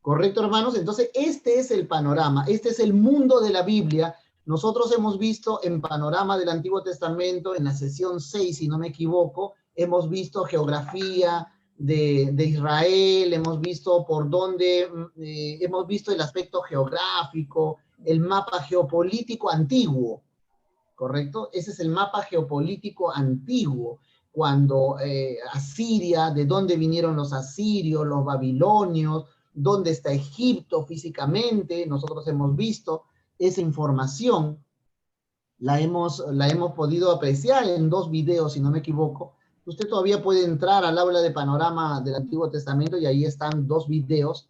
¿Correcto, hermanos? Entonces, este es el panorama, este es el mundo de la Biblia. Nosotros hemos visto en panorama del Antiguo Testamento, en la sesión 6, si no me equivoco, hemos visto geografía de Israel, hemos visto por dónde, hemos visto el aspecto geográfico, el mapa geopolítico antiguo, ¿correcto? Ese es el mapa geopolítico antiguo, cuando Asiria, de dónde vinieron los asirios, los babilonios, dónde está Egipto físicamente, nosotros hemos visto esa información, la hemos podido apreciar en 2 videos, si no me equivoco. Usted todavía puede entrar al aula de panorama del Antiguo Testamento y ahí están 2 videos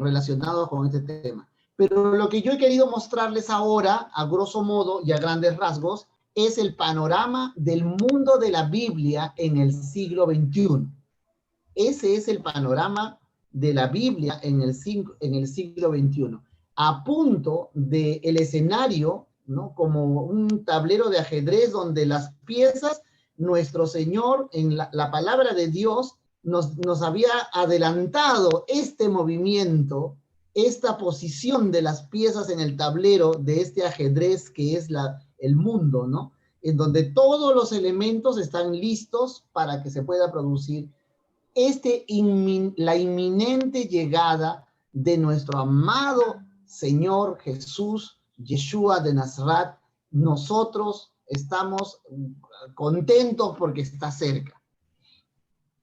relacionados con este tema. Pero lo que yo he querido mostrarles ahora, a grosso modo y a grandes rasgos, es el panorama del mundo de la Biblia en el siglo XXI. Ese es el panorama de la Biblia en el siglo XXI. A punto del escenario, ¿no? Como un tablero de ajedrez donde las piezas, nuestro Señor, en la palabra de Dios, nos había adelantado este movimiento, esta posición de las piezas en el tablero de este ajedrez que es el mundo, ¿no? En donde todos los elementos están listos para que se pueda producir la inminente llegada de nuestro amado Señor Jesús, Yeshua de Nazaret. Nosotros estamos contentos porque está cerca.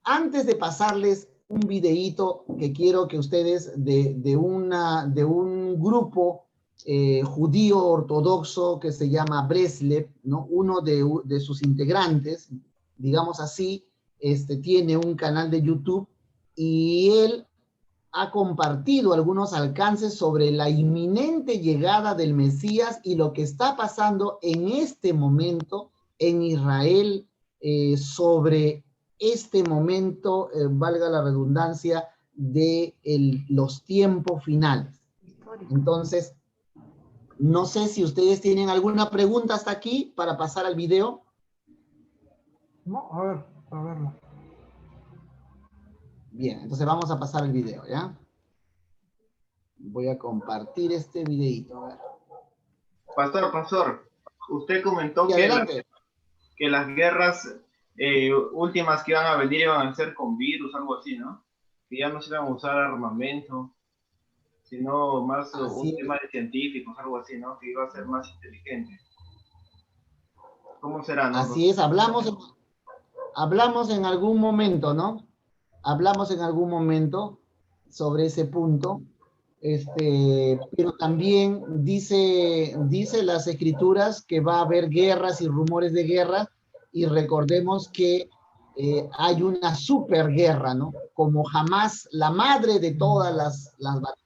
Antes de pasarles un videíto que quiero que ustedes de un grupo judío ortodoxo que se llama Breslev, ¿no? Uno de sus integrantes, digamos así, tiene un canal de YouTube y él ha compartido algunos alcances sobre la inminente llegada del Mesías y lo que está pasando en este momento en Israel, sobre este momento, valga la redundancia, de los tiempos finales. Entonces, no sé si ustedes tienen alguna pregunta hasta aquí para pasar al video. No, a verlo. Bien, entonces vamos a pasar el video, ¿ya? Voy a compartir este videito. A ver. Pastor, usted comentó Sí, que las guerras últimas que iban a venir iban a ser con virus, algo así, ¿no? Que ya no se iban a usar armamento, sino más un tema de científicos, algo así, ¿no? Que iba a ser más inteligente. ¿Cómo será, no? Así es, hablamos en algún momento, ¿no? Hablamos en algún momento sobre ese punto, pero también dice las escrituras que va a haber guerras y rumores de guerra, y recordemos que hay una superguerra, ¿no? Como jamás, la madre de todas las batallas.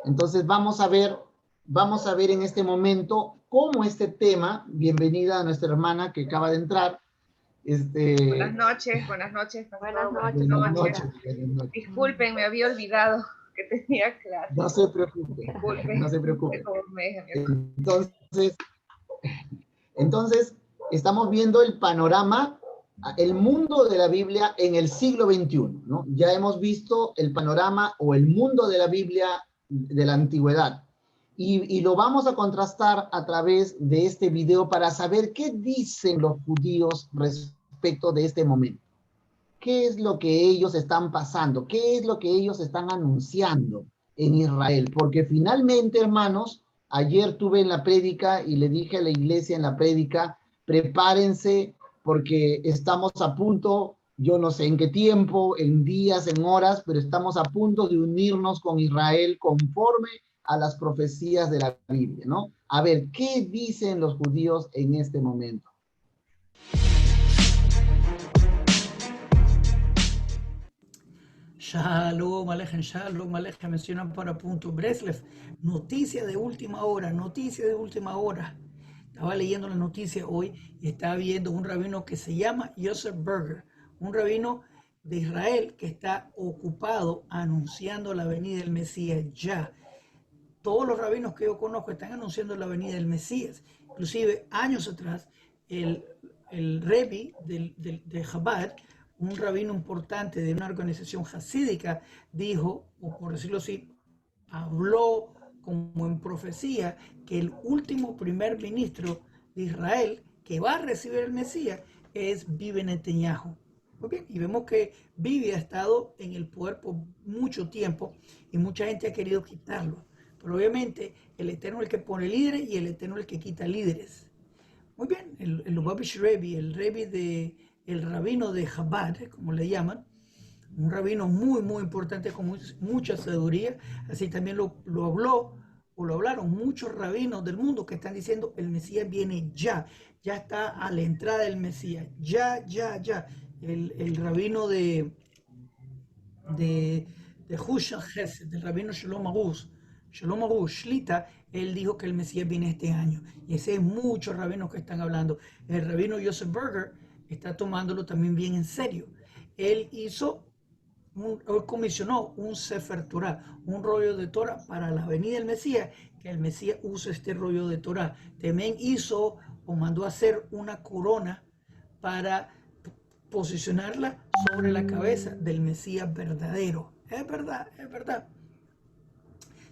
Entonces vamos a ver en este momento cómo este tema, bienvenida a nuestra hermana que acaba de entrar. Buenas noches. Buenas noches. Buenas noches. Disculpen, me había olvidado que tenía clase. No se preocupe. Disculpen. No se preocupe. Entonces, estamos viendo el panorama, el mundo de la Biblia en el siglo XXI, ¿no? Ya hemos visto el panorama o el mundo de la Biblia de la antigüedad. Y lo vamos a contrastar a través de este video para saber qué dicen los judíos respecto de este momento. ¿Qué es lo que ellos están pasando? ¿Qué es lo que ellos están anunciando en Israel? Porque finalmente, hermanos, ayer tuve en la prédica y le dije a la iglesia en la prédica, prepárense porque estamos a punto, yo no sé en qué tiempo, en días, en horas, pero estamos a punto de unirnos con Israel conforme a las profecías de la Biblia, ¿no? A ver, ¿qué dicen los judíos en este momento? Shalom Alejem, mencionan para punto. Breslev, noticia de última hora. Estaba leyendo la noticia hoy y estaba viendo un rabino que se llama Joseph Berger, un rabino de Israel que está ocupado anunciando la venida del Mesías ya. Todos los rabinos que yo conozco están anunciando la venida del Mesías. Inclusive, años atrás, el Rebbe de Chabad, un rabino importante de una organización hasídica, dijo, o por decirlo así, habló como en profecía, que el último primer ministro de Israel que va a recibir el Mesías es Bibi Netanyahu. Muy bien, y vemos que Bibi ha estado en el poder por mucho tiempo y mucha gente ha querido quitarlo. Pero obviamente el Eterno es el que pone líderes y el Eterno es el que quita líderes. Muy bien, el Lubavitch Rebbe, el rabino de Chabad, como le llaman, un rabino muy, muy importante con mucha sabiduría. Así también lo hablaron muchos rabinos del mundo que están diciendo el Mesías viene ya está a la entrada del Mesías, ya. El rabino de Hushal Hesed, del rabino Shalom Arush Shlita, él dijo que el Mesías viene este año. Y ese es muchos rabinos que están hablando. El rabino Joseph Berger está tomándolo también bien en serio. Él comisionó un Sefer Torah, un rollo de Torah para la venida del Mesías, que el Mesías use este rollo de Torah. También mandó a hacer una corona para posicionarla sobre la cabeza del Mesías verdadero. Es verdad.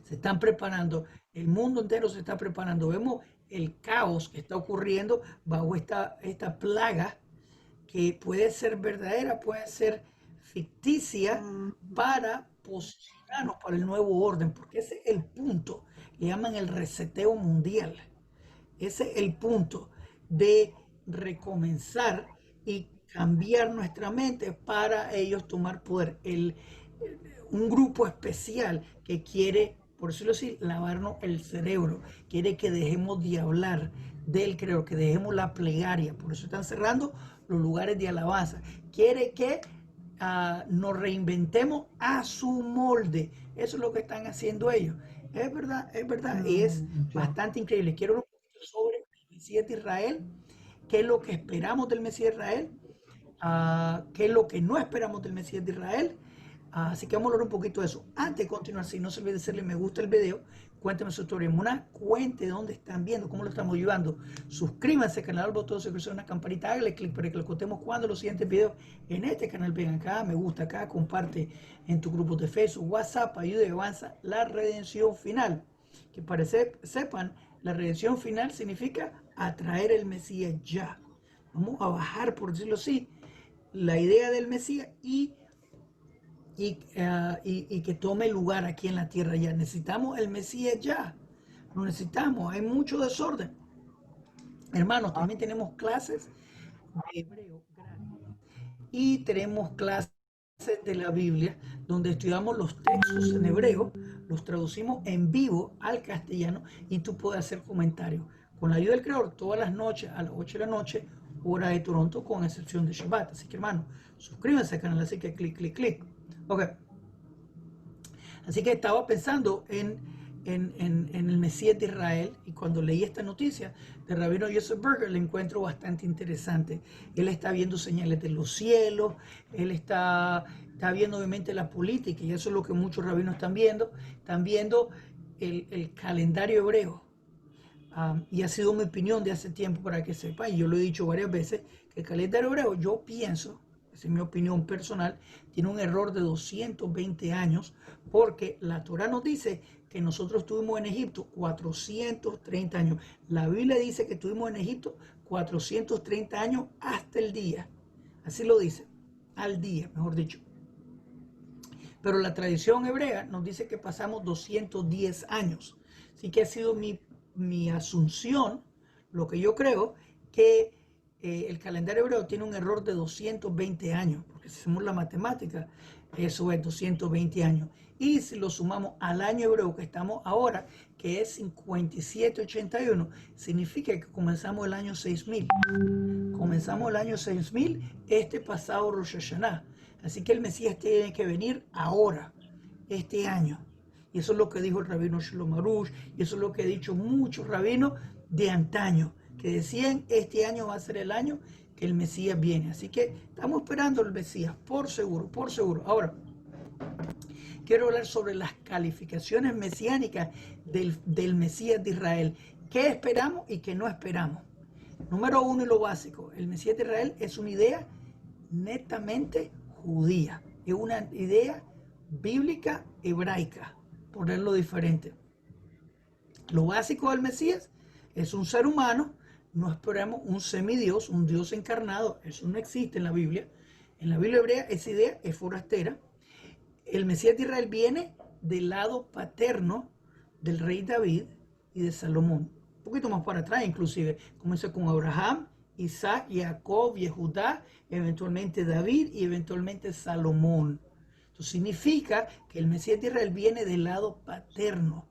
Se están preparando, el mundo entero se está preparando. Vemos el caos que está ocurriendo bajo esta plaga que puede ser verdadera, puede ser ficticia para posicionarnos para el nuevo orden, porque ese es el punto, le llaman el reseteo mundial. Ese es el punto de recomenzar y cambiar nuestra mente para ellos tomar poder. Un grupo especial que quiere, por decirlo así, lavarnos el cerebro, quiere que dejemos de hablar del creador, que dejemos la plegaria, por eso están cerrando los lugares de alabanza, quiere que nos reinventemos a su molde. Eso es lo que están haciendo ellos. Es verdad, y es bastante increíble. Quiero hablar un poquito sobre el Mesías de Israel, qué es lo que esperamos del Mesías de Israel, qué es lo que no esperamos del Mesías de Israel. Así que vamos a hablar un poquito de eso. Antes de continuar, si no se olvide hacerle me gusta el video, cuéntame su historia. Cuente dónde están viendo, cómo lo estamos ayudando. Suscríbanse al canal, botón de suscripción, una campanita, hágale clic para que lo contemos cuando los siguientes videos en este canal. Ven acá, me gusta acá, comparte en tu grupo de Facebook, WhatsApp, ayuda y avanza la redención final. Que para sepan, la redención final significa atraer el Mesías ya. Vamos a bajar, por decirlo así, la idea del Mesías y que tome lugar aquí en la tierra ya. Necesitamos el Mesías ya. Lo necesitamos. Hay mucho desorden. Hermanos, también tenemos clases de hebreo gratis. Y tenemos clases de la Biblia donde estudiamos los textos en hebreo, los traducimos en vivo al castellano y tú puedes hacer comentarios. Con la ayuda del Creador, todas las noches a las 8 de la noche, hora de Toronto, con excepción de Shabbat. Así que, hermanos, suscríbanse al canal, así que clic. Ok. Así que estaba pensando en el Mesías de Israel y cuando leí esta noticia de Rabino Joseph Berger le encuentro bastante interesante. Él está viendo señales de los cielos, él está viendo obviamente la política y eso es lo que muchos rabinos están viendo el calendario hebreo. Y ha sido mi opinión de hace tiempo para que sepa, y yo lo he dicho varias veces, que el calendario hebreo, yo pienso, esa es mi opinión personal, tiene un error de 220 años, porque la Torah nos dice que nosotros estuvimos en Egipto 430 años. La Biblia dice que estuvimos en Egipto 430 años hasta el día. Así lo dice, al día, mejor dicho. Pero la tradición hebrea nos dice que pasamos 210 años. Así que ha sido mi asunción, lo que yo creo, que el calendario hebreo tiene un error de 220 años, porque si hacemos la matemática, eso es 220 años. Y si lo sumamos al año hebreo que estamos ahora, que es 5781, significa que comenzamos el año 6000. Comenzamos el año 6000 este pasado Rosh Hashanah. Así que el Mesías tiene que venir ahora, este año. Y eso es lo que dijo el rabino Shlomo Arush, y eso es lo que han dicho muchos rabinos de antaño, que decían este año va a ser el año que el Mesías viene. Así que estamos esperando el Mesías, por seguro, por seguro. Ahora, quiero hablar sobre las calificaciones mesiánicas del Mesías de Israel. ¿Qué esperamos y qué no esperamos? Número uno y lo básico, el Mesías de Israel es una idea netamente judía, es una idea bíblica hebraica, ponerlo diferente. Lo básico del Mesías es un ser humano, no esperamos un semidios, un Dios encarnado, eso no existe en la Biblia. En la Biblia hebrea esa idea es forastera. El Mesías de Israel viene del lado paterno del rey David y de Salomón. Un poquito más para atrás inclusive, comienza con Abraham, Isaac, Jacob, Judá, eventualmente David y eventualmente Salomón. Esto significa que el Mesías de Israel viene del lado paterno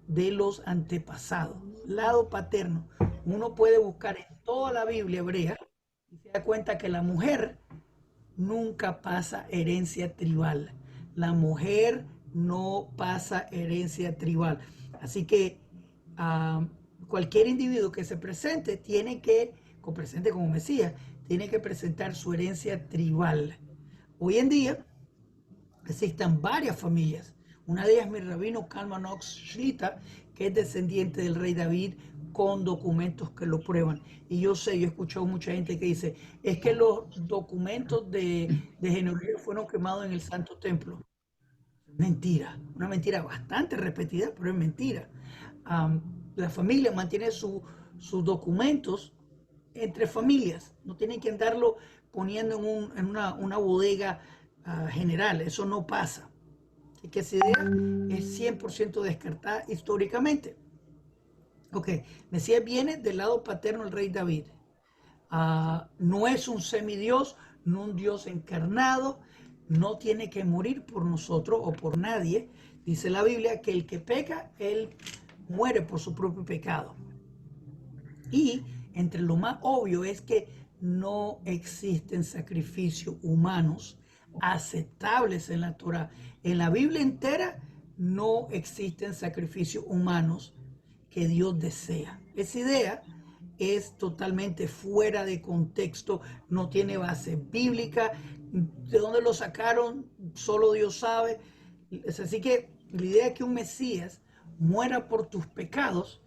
de los antepasados. Lado paterno. Uno puede buscar en toda la Biblia hebrea y se da cuenta que la mujer nunca pasa herencia tribal. La mujer no pasa herencia tribal. Así que cualquier individuo que se presente tiene que, presente como Mesías, tiene que presentar su herencia tribal. Hoy en día existen varias familias. Una de ellas es mi rabino Kalman Ox Shlita, que es descendiente del rey David con documentos que lo prueban. Y yo sé, yo he escuchado mucha gente que dice, es que los documentos de genealogía fueron quemados en el Santo Templo. Mentira, una mentira bastante repetida, pero es mentira. La familia mantiene sus documentos entre familias, no tienen que andarlo poniendo en una bodega general, eso no pasa. Así que esa idea es 100% descartada históricamente. Ok, Mesías viene del lado paterno del rey David. No es un semidios, no un Dios encarnado, no tiene que morir por nosotros o por nadie. Dice la Biblia que el que peca, él muere por su propio pecado. Y entre lo más obvio es que no existen sacrificios humanos aceptables en la Torá. En la Biblia entera no existen sacrificios humanos que Dios desea. Esa idea es totalmente fuera de contexto, no tiene base bíblica. ¿De dónde lo sacaron? Solo Dios sabe. Así que la idea de que un Mesías muera por tus pecados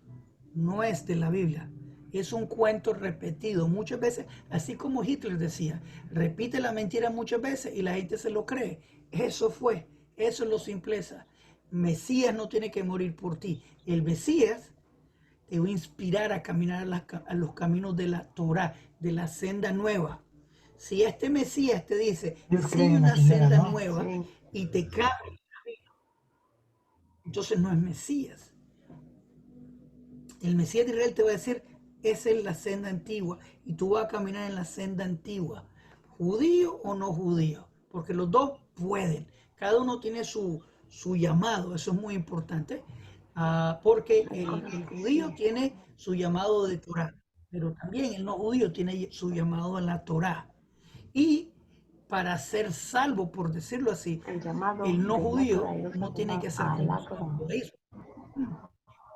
no es de la Biblia. Es un cuento repetido muchas veces, así como Hitler decía, repite la mentira muchas veces y la gente se lo cree. Eso es la simpleza. Mesías no tiene que morir por ti. El Mesías te va a inspirar a caminar a los caminos de la Torá, de la senda nueva. Si este Mesías te dice, sigue una senda nueva y te cambia, entonces no es Mesías. El Mesías de Israel te va a decir, esa es la senda antigua y tú vas a caminar en la senda antigua, judío o no judío, porque los dos pueden. Cada uno tiene su llamado, eso es muy importante, porque el judío tiene su llamado de Torá, pero también el no judío tiene su llamado en la Torá. Y para ser salvo, por decirlo así, el no judío no tiene que ser como el judaísmo.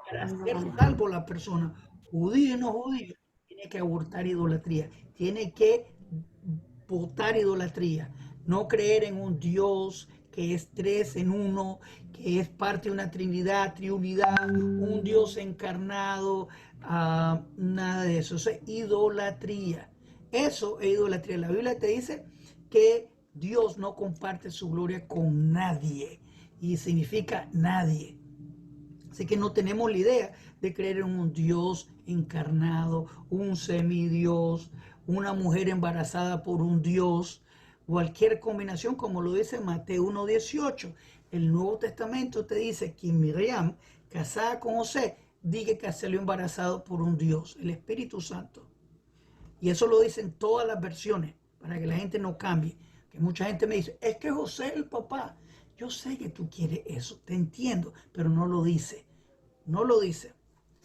Para ser salvo la persona, judío y no judío, tiene que abortar idolatría, tiene que votar idolatría, no creer en un Dios que es tres en uno, que es parte de una triunidad, un Dios encarnado, nada de eso. Eso es idolatría. Eso es idolatría. La Biblia te dice que Dios no comparte su gloria con nadie, y significa nadie. Así que no tenemos la idea de creer en un Dios encarnado, un semidios, una mujer embarazada por un Dios, cualquier combinación, como lo dice Mateo 1:18. El Nuevo Testamento te dice que Miriam, casada con José, dice que salió embarazado por un Dios, el Espíritu Santo. Y eso lo dicen todas las versiones, para que la gente no cambie. Que mucha gente me dice, es que José es el papá. Yo sé que tú quieres eso, te entiendo, pero no lo dice. No lo dice.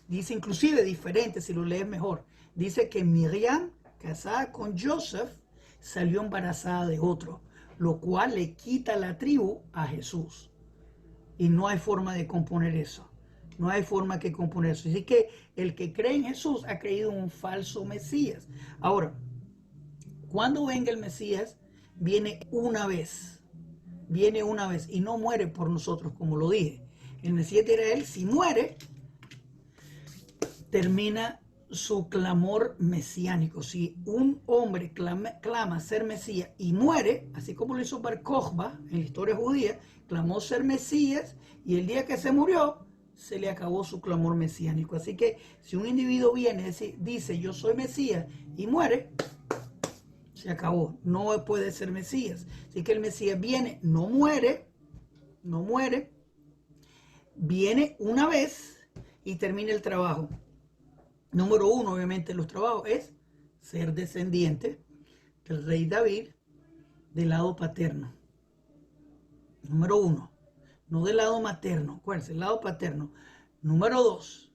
Dice inclusive diferente, si lo lees mejor. Dice que Miriam, casada con Joseph, salió embarazada de otro, lo cual le quita la tribu a Jesús. Y no hay forma de componer eso. No hay forma que componer eso. Así que el que cree en Jesús ha creído en un falso Mesías. Ahora, cuando venga el Mesías, viene una vez. Viene una vez y no muere por nosotros, como lo dije. El Mesías de Israel, si muere, termina su clamor mesiánico. Si un hombre clama ser Mesías y muere, así como lo hizo Bar Kokhba en la historia judía, clamó ser Mesías y el día que se murió, se le acabó su clamor mesiánico. Así que si un individuo viene y dice yo soy Mesías y muere, se acabó, no puede ser Mesías. Así que el Mesías viene, no muere, viene una vez y termina el trabajo. Número uno, obviamente, los trabajos es ser descendiente del rey David del lado paterno. Número uno, no del lado materno, acuérdense, el lado paterno. Número dos,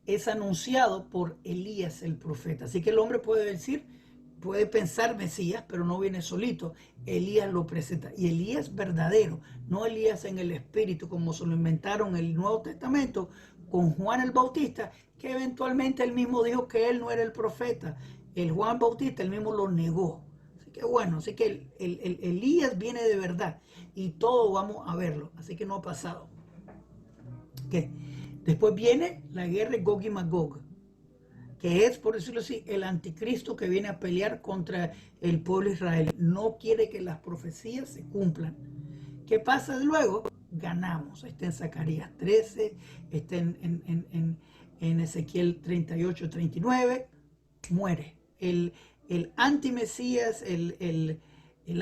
es anunciado por Elías el profeta. Así que el hombre puede pensar Mesías, pero no viene solito. Elías lo presenta. Y Elías verdadero, no Elías en el espíritu, como se lo inventaron en el Nuevo Testamento con Juan el Bautista, que eventualmente él mismo dijo que él no era el profeta. El Juan Bautista, él mismo lo negó. Así que bueno, así que el Elías viene de verdad y todos vamos a verlo. Así que no ha pasado. ¿Qué? Después viene la guerra de Gog y Magog, que es, por decirlo así, el anticristo que viene a pelear contra el pueblo de Israel. No quiere que las profecías se cumplan. ¿Qué pasa luego? Ganamos. Está en Zacarías 13, está en Ezequiel 38, 39. Muere. El antimesías, el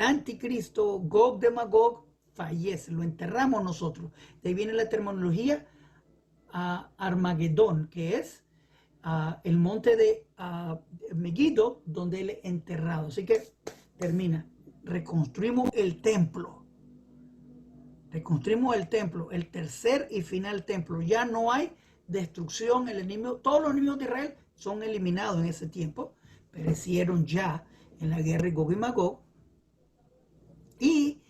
anticristo, Gog de Magog, fallece. Lo enterramos nosotros. De ahí viene la terminología Armagedón, que es el monte de Megiddo, donde él es enterrado. Así que termina. Reconstruimos el templo. El tercer y final templo. Ya no hay destrucción. El enemigo, todos los enemigos de Israel son eliminados en ese tiempo. Perecieron ya en la guerra de Gog y Magog. Y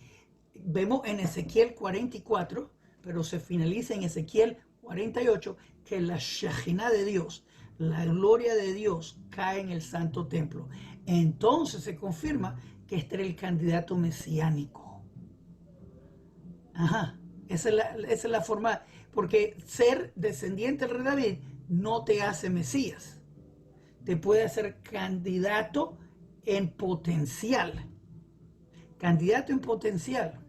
vemos en Ezequiel 44, pero se finaliza en Ezequiel 48, que la Shekinah de Dios, la gloria de Dios, cae en el santo templo. Entonces se confirma que este era el candidato mesiánico. Ajá, esa es la forma, porque ser descendiente del rey David no te hace Mesías. Te puede hacer candidato en potencial. Candidato en potencial.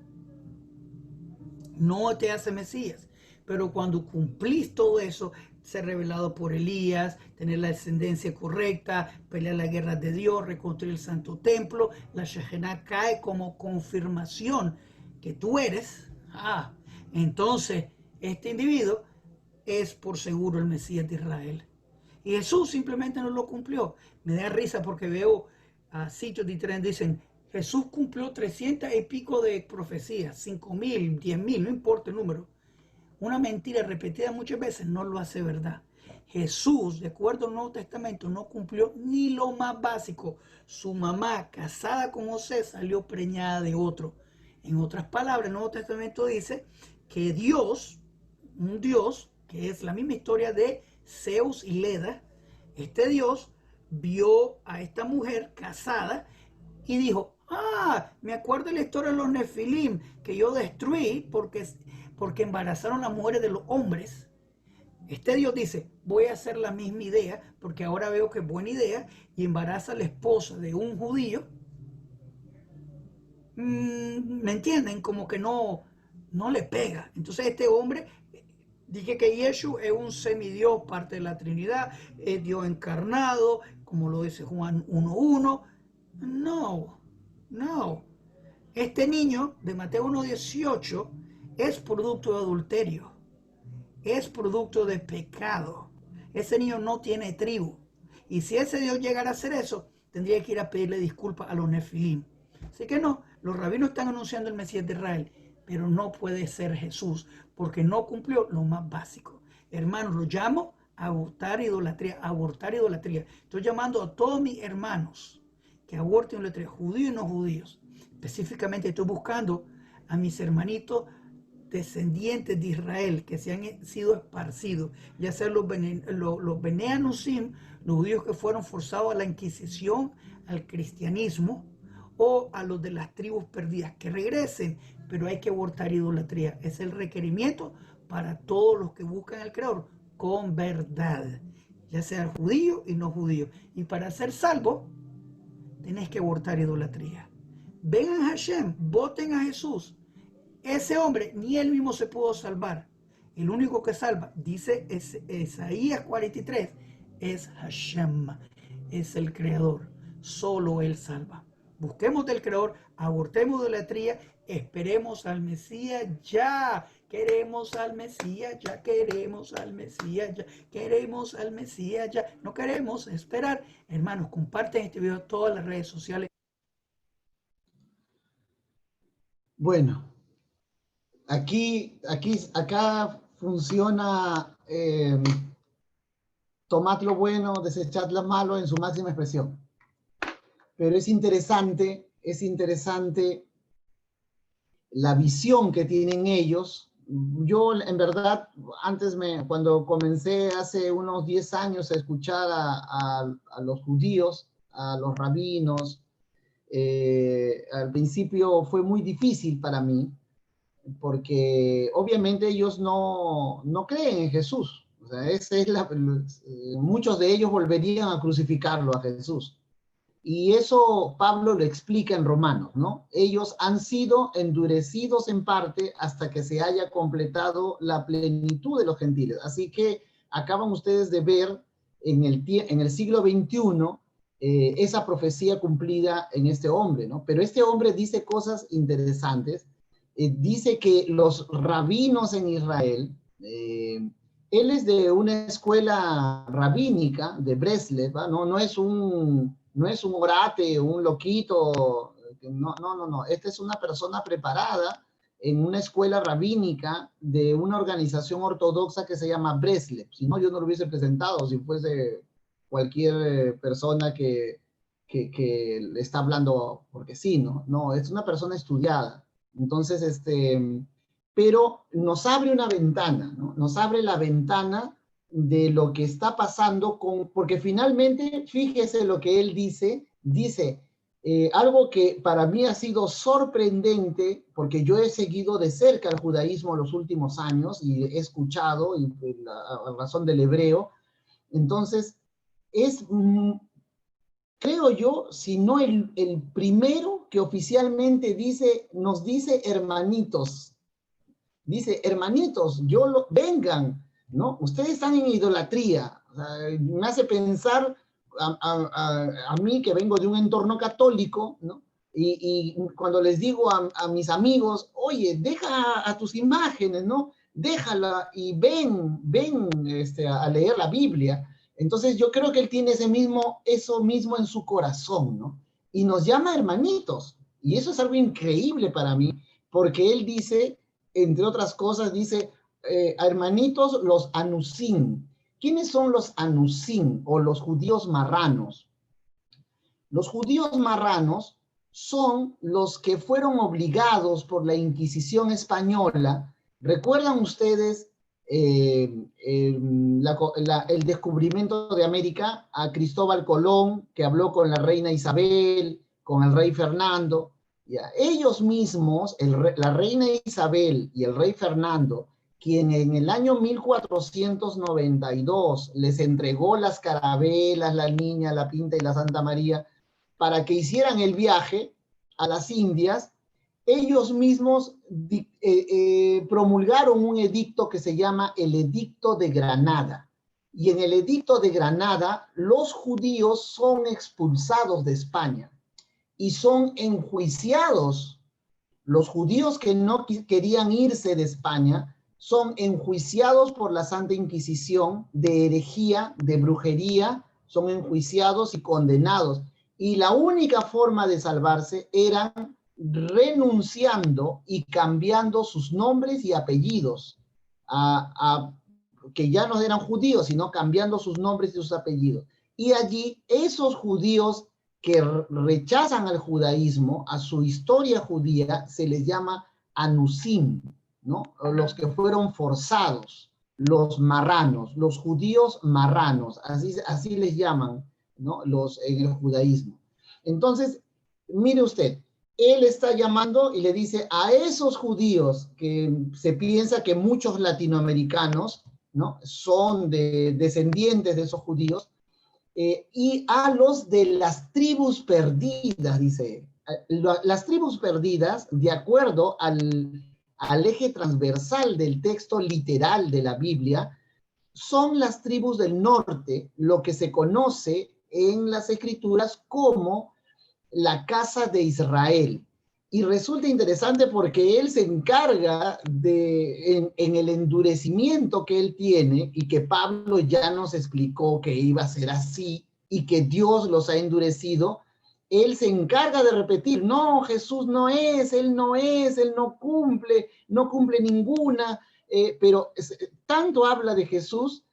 No te hace Mesías. Pero cuando cumplís todo eso, ser revelado por Elías, tener la descendencia correcta, pelear la guerra de Dios, reconstruir el santo templo, la Shekinah cae como confirmación que tú eres. Entonces, este individuo es por seguro el Mesías de Israel. Y Jesús simplemente no lo cumplió. Me da risa porque veo a sitios de internet dicen, Jesús cumplió 300 y pico de profecías, 5,000, 10,000, no importa el número. Una mentira repetida muchas veces no lo hace verdad. Jesús, de acuerdo al Nuevo Testamento, no cumplió ni lo más básico. Su mamá, casada con José, salió preñada de otro. En otras palabras, el Nuevo Testamento dice que Dios, un Dios, que es la misma historia de Zeus y Leda, este Dios vio a esta mujer casada y dijo, me acuerdo de la historia de los Nefilim, que yo destruí porque embarazaron a las mujeres de los hombres. Este Dios dice, voy a hacer la misma idea, porque ahora veo que es buena idea, y embaraza a la esposa de un judío. ¿Me entienden? Como que no le pega. Entonces este hombre dije que Yeshua es un semidios, parte de la Trinidad, es Dios encarnado, como lo dice Juan 1:1. No. Este niño de Mateo 1:18 es producto de adulterio, es producto de pecado. Ese niño no tiene tribu. Y si ese Dios llegara a hacer eso, tendría que ir a pedirle disculpas a los Nefilim. Así que no, los rabinos están anunciando el Mesías de Israel, pero no puede ser Jesús, porque no cumplió lo más básico. Hermanos, lo llamo a abortar idolatría, Estoy llamando a todos mis hermanos que aborten idolatría, judíos y no judíos. Específicamente estoy buscando a mis hermanitos descendientes de Israel que se han sido esparcidos, ya sea los Bene Anusim, los judíos que fueron forzados a la Inquisición, al cristianismo, o a los de las tribus perdidas, que regresen, pero hay que abortar idolatría. Es el requerimiento para todos los que buscan al Creador con verdad, ya sea judío y no judío. Y para ser salvo, tenés que abortar idolatría. Vengan a Hashem, voten a Jesús. Ese hombre ni él mismo se pudo salvar. El único que salva, dice Isaías 43, es Hashem, es el Creador. Solo Él salva. Busquemos del Creador, abortemos idolatría, esperemos al Mesías ya. Queremos al Mesías ya, queremos al Mesías ya, queremos al Mesías ya. No queremos esperar. Hermanos, comparten este video en todas las redes sociales. Bueno, acá funciona tomad lo bueno, desechad lo malo en su máxima expresión. Pero es interesante la visión que tienen ellos. Yo, en verdad, cuando comencé hace unos 10 años a escuchar a los judíos, a los rabinos, al principio fue muy difícil para mí, porque obviamente ellos no creen en Jesús. O sea, muchos de ellos volverían a crucificarlo a Jesús. Y eso Pablo lo explica en Romanos, ¿no? Ellos han sido endurecidos en parte hasta que se haya completado la plenitud de los gentiles. Así que acaban ustedes de ver en el siglo XXI esa profecía cumplida en este hombre, ¿no? Pero este hombre dice cosas interesantes. Dice que los rabinos en Israel, él es de una escuela rabínica de Breslev, ¿no? No es un orate, un loquito, no. Esta es una persona preparada en una escuela rabínica de una organización ortodoxa que se llama Breslev. Si no, yo no lo hubiese presentado si fuese cualquier persona que que le está hablando porque sí, ¿no? No, es una persona estudiada. Entonces, pero nos abre una ventana, ¿no? Nos abre la ventana de lo que está pasando porque finalmente, fíjese lo que él dice algo que para mí ha sido sorprendente, porque yo he seguido de cerca el judaísmo los últimos años y he escuchado a razón del hebreo. Entonces, creo yo, si no el primero que oficialmente nos dice hermanitos. Dice, hermanitos, vengan, ¿no? Ustedes están en idolatría. O sea, me hace pensar a mí que vengo de un entorno católico, ¿no? Y cuando les digo a mis amigos, oye, deja a tus imágenes, ¿no? Déjala y ven a leer la Biblia. Entonces yo creo que él tiene eso mismo en su corazón, ¿no? Y nos llama hermanitos. Y eso es algo increíble para mí, porque él dice, entre otras cosas, dice, hermanitos, los anusim. ¿Quiénes son los anusim o los judíos marranos? Los judíos marranos son los que fueron obligados por la Inquisición española. ¿Recuerdan ustedes el descubrimiento de América a Cristóbal Colón, que habló con la reina Isabel, con el rey Fernando? Ya, ellos mismos, la reina Isabel y el rey Fernando, quien en el año 1492 les entregó las carabelas, la Niña, la Pinta y la Santa María, para que hicieran el viaje a las Indias, ellos mismos promulgaron un edicto que se llama el Edicto de Granada. Y en el Edicto de Granada, los judíos son expulsados de España y son enjuiciados. Los judíos que no querían irse de España son enjuiciados por la Santa Inquisición de herejía, de brujería, son enjuiciados y condenados. Y la única forma de salvarse era renunciando y cambiando sus nombres y apellidos, que ya no eran judíos, sino cambiando sus nombres y sus apellidos. Y allí esos judíos que rechazan al judaísmo, a su historia judía, se les llama anusim, ¿no? Los que fueron forzados, los marranos, los judíos marranos, así les llaman, ¿no? En el judaísmo. Entonces, mire usted, él está llamando y le dice a esos judíos que se piensa que muchos latinoamericanos, ¿no? Son descendientes de esos judíos, y a los de las tribus perdidas, dice. Las tribus perdidas, de acuerdo al eje transversal del texto literal de la Biblia, son las tribus del norte, lo que se conoce en las escrituras como la casa de Israel. Y resulta interesante porque él se encarga en el endurecimiento que él tiene, y que Pablo ya nos explicó que iba a ser así, y que Dios los ha endurecido. Él se encarga de repetir, no, Jesús no es, él no cumple ninguna, pero tanto habla de Jesús,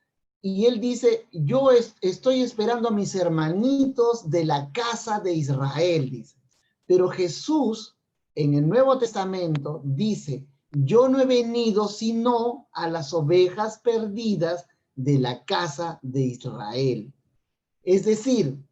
y él dice, yo estoy esperando a mis hermanitos de la casa de Israel, dice. Pero Jesús, en el Nuevo Testamento, dice, yo no he venido sino a las ovejas perdidas de la casa de Israel. Es decir,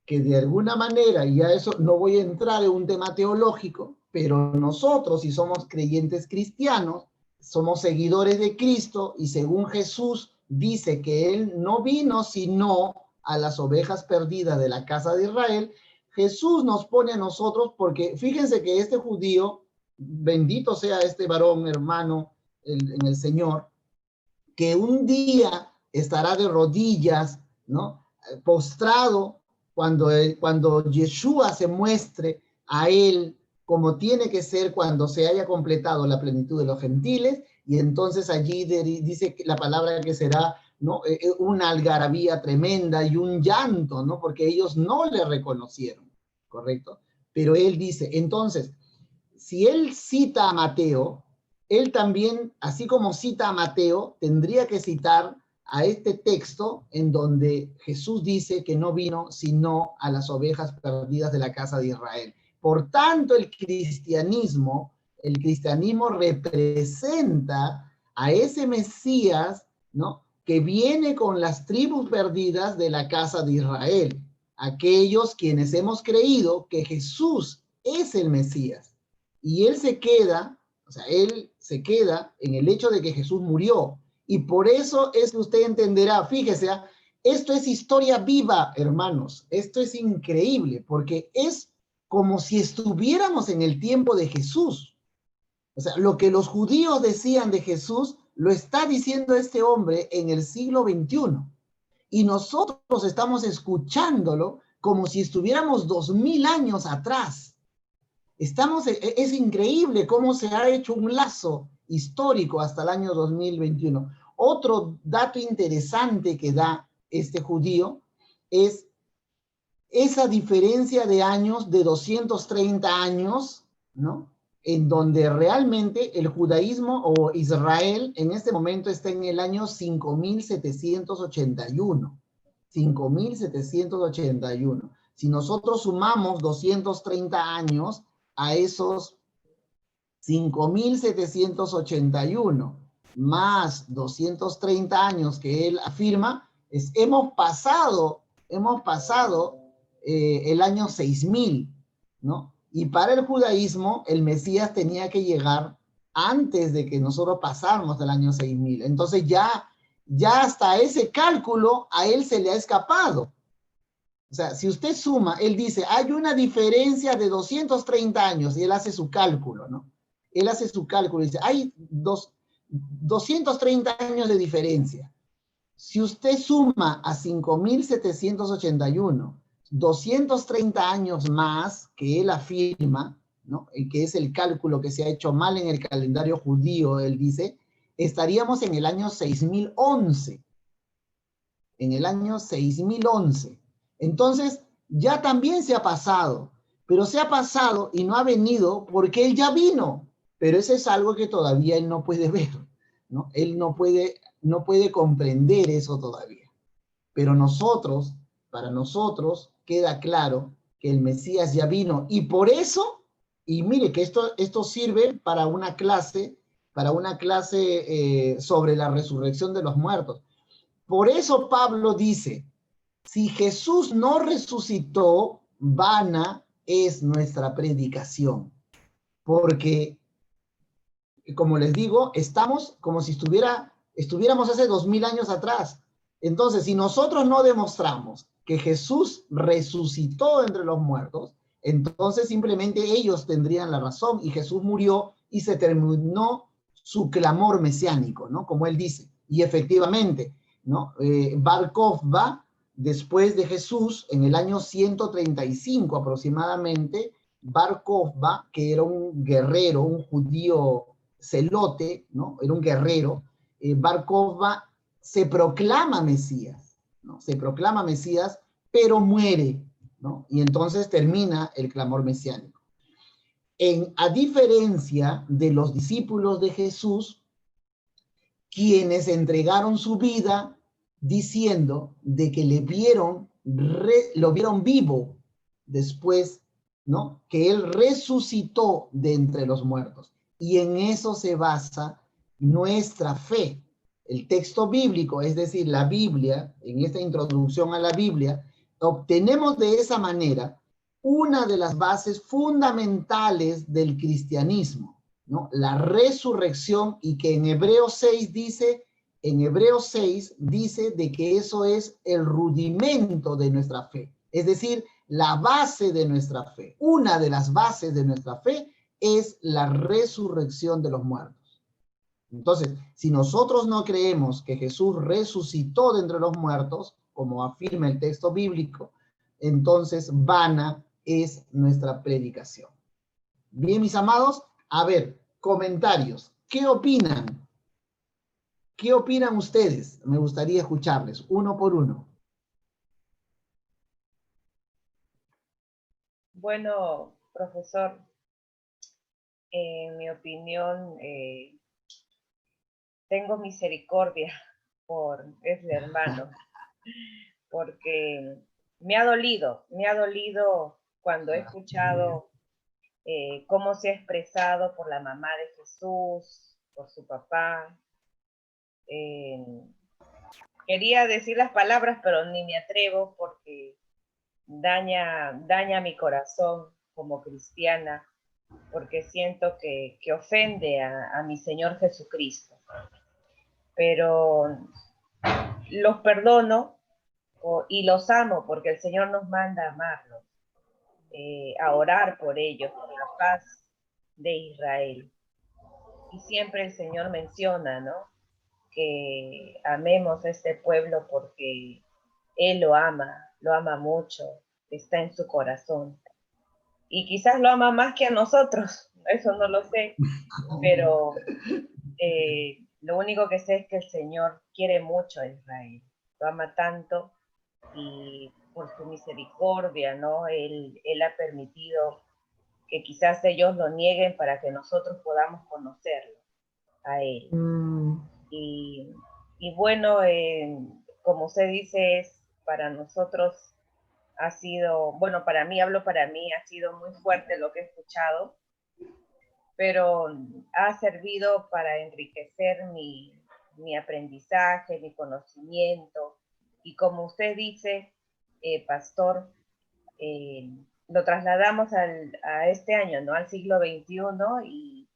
que de alguna manera, y a eso no voy a entrar en un tema teológico, pero nosotros, si somos creyentes cristianos, somos seguidores de Cristo, y según Jesús dice que él no vino sino a las ovejas perdidas de la casa de Israel, Jesús nos pone a nosotros, porque fíjense que este judío, bendito sea este varón hermano en el Señor, que un día estará de rodillas, ¿no? Postrado, cuando Yeshua se muestre a él como tiene que ser cuando se haya completado la plenitud de los gentiles, y entonces allí dice la palabra que será, ¿no? Una algarabía tremenda y un llanto, ¿no? Porque ellos no le reconocieron, ¿correcto? Pero él dice, entonces, si él cita a Mateo, él también, así como cita a Mateo, tendría que citar a este texto en donde Jesús dice que no vino sino a las ovejas perdidas de la casa de Israel. Por tanto, el cristianismo representa a ese Mesías, ¿no?, que viene con las tribus perdidas de la casa de Israel, aquellos quienes hemos creído que Jesús es el Mesías. Y él se queda en el hecho de que Jesús murió. Y por eso es que usted entenderá, fíjese, esto es historia viva, hermanos. Esto es increíble, porque es como si estuviéramos en el tiempo de Jesús. O sea, lo que los judíos decían de Jesús, lo está diciendo este hombre en el siglo XXI. Y nosotros estamos escuchándolo como si estuviéramos 2000 años atrás. Es increíble cómo se ha hecho un lazo histórico hasta el año 2021. Otro dato interesante que da este judío es esa diferencia de años, de 230 años, ¿no?, en donde realmente el judaísmo o Israel en este momento está en el año 5781. 5781. Si nosotros sumamos 230 años a esos 5781 más 230 años que él afirma, hemos pasado el año 6000, ¿no? Y para el judaísmo, el Mesías tenía que llegar antes de que nosotros pasáramos del año 6000. Entonces ya hasta ese cálculo a él se le ha escapado. O sea, si usted suma, él dice, hay una diferencia de 230 años, y él hace su cálculo, ¿no? Él hace su cálculo y dice, hay 230 años de diferencia. Si usted suma a 5781, 230 años más que él afirma, ¿no?, y que es el cálculo que se ha hecho mal en el calendario judío, él dice, estaríamos en el año 6011. En el año 6011. Entonces, ya también se ha pasado, pero se ha pasado y no ha venido porque él ya vino. Pero eso es algo que todavía él no puede ver, ¿no? Él no puede comprender eso todavía. Pero para nosotros, queda claro que el Mesías ya vino. Y por eso, y mire que esto sirve para una clase sobre la resurrección de los muertos. Por eso Pablo dice, si Jesús no resucitó, vana es nuestra predicación. Porque, como les digo, estamos como si estuviéramos hace 2000 años atrás. Entonces, si nosotros no demostramos que Jesús resucitó entre los muertos, entonces simplemente ellos tendrían la razón y Jesús murió y se terminó su clamor mesiánico, ¿no? Como él dice. Y efectivamente, ¿no? Bar Kokhba, después de Jesús, en el año 135 aproximadamente, Bar Kokhba, que era un guerrero, un judío celote, ¿no? Era un guerrero, Bar Kokhba se proclama Mesías, ¿no? Se proclama Mesías, pero muere, ¿no? Y entonces termina el clamor mesiánico. A diferencia de los discípulos de Jesús, quienes entregaron su vida diciendo de que lo vieron vivo después, ¿no?, que él resucitó de entre los muertos. Y en eso se basa nuestra fe. El texto bíblico, es decir, la Biblia, en esta introducción a la Biblia, obtenemos de esa manera una de las bases fundamentales del cristianismo, ¿no? La resurrección, y que en Hebreos 6 dice de que eso es el rudimento de nuestra fe, es decir, la base de nuestra fe. Una de las bases de nuestra fe es la resurrección de los muertos. Entonces, si nosotros no creemos que Jesús resucitó de entre los muertos, como afirma el texto bíblico, entonces vana es nuestra predicación. Bien, mis amados, a ver, comentarios. ¿Qué opinan? ¿Qué opinan ustedes? Me gustaría escucharles, uno por uno. Bueno, profesor, en mi opinión, tengo misericordia por ese hermano, porque me ha dolido cuando he escuchado cómo se ha expresado por la mamá de Jesús, por su papá. Quería decir las palabras, pero ni me atrevo porque daña mi corazón como cristiana, porque siento que ofende a mi Señor Jesucristo. Pero los perdono y los amo porque el Señor nos manda a amarlos, a orar por ellos, por la paz de Israel. Y siempre el Señor menciona, ¿no?, que amemos a este pueblo porque Él lo ama mucho, está en su corazón. Y quizás lo ama más que a nosotros, eso no lo sé, pero lo único que sé es que el Señor quiere mucho a Israel, lo ama tanto y por su misericordia, ¿no? Él ha permitido que quizás ellos lo nieguen para que nosotros podamos conocerlo a Él. Y bueno, como usted dice, para nosotros ha sido, bueno, para mí, hablo para mí, ha sido muy fuerte lo que he escuchado, pero ha servido para enriquecer mi aprendizaje, mi conocimiento, y como usted dice, pastor, lo trasladamos a este año, ¿no?, al siglo XXI, y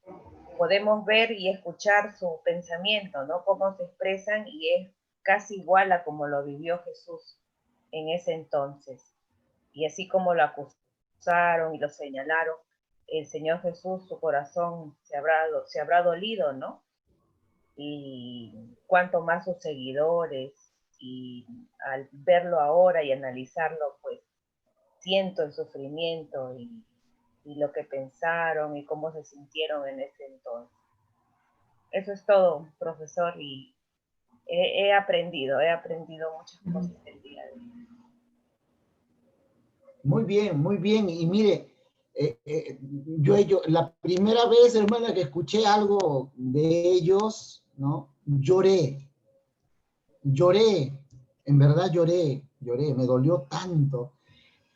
podemos ver y escuchar su pensamiento, ¿no?, cómo se expresan, y es casi igual a como lo vivió Jesús en ese entonces. Y así como lo acusaron y lo señalaron, el Señor Jesús, su corazón se habrá dolido, ¿no? Y cuanto más sus seguidores, y al verlo ahora y analizarlo, pues siento el sufrimiento y lo que pensaron y cómo se sintieron en ese entonces. Eso es todo, profesor, y he aprendido muchas cosas el día de hoy. Muy bien, muy bien. Y mire, yo la primera vez, hermana, que escuché algo de ellos, ¿no? Lloré, en verdad lloré, me dolió tanto.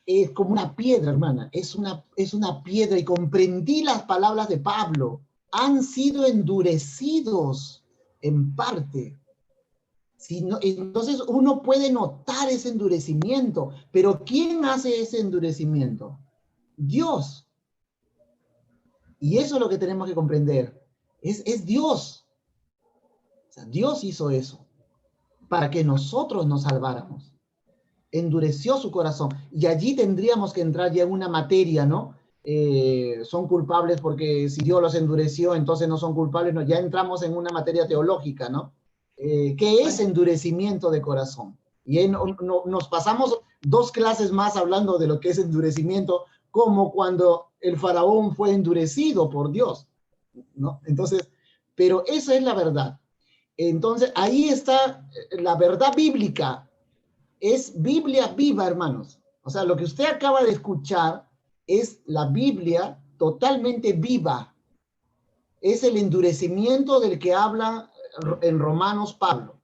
Es como una piedra, hermana, es una piedra, y comprendí las palabras de Pablo. Han sido endurecidos en parte. Si no, entonces uno puede notar ese endurecimiento, pero ¿quién hace ese endurecimiento? Dios. Y eso es lo que tenemos que comprender. Es Dios. O sea, Dios hizo eso para que nosotros nos salváramos. Endureció su corazón. Y allí tendríamos que entrar ya en una materia, ¿no? Son culpables porque si Dios los endureció, entonces no son culpables. No, ya entramos en una materia teológica, ¿no? ¿Qué es endurecimiento de corazón? Y nos pasamos 2 clases más hablando de lo que es endurecimiento, como cuando el faraón fue endurecido por Dios, ¿no? Entonces, pero esa es la verdad. Entonces, ahí está la verdad bíblica. Es Biblia viva, hermanos. O sea, lo que usted acaba de escuchar es la Biblia totalmente viva. Es el endurecimiento del que habla en Romanos Pablo.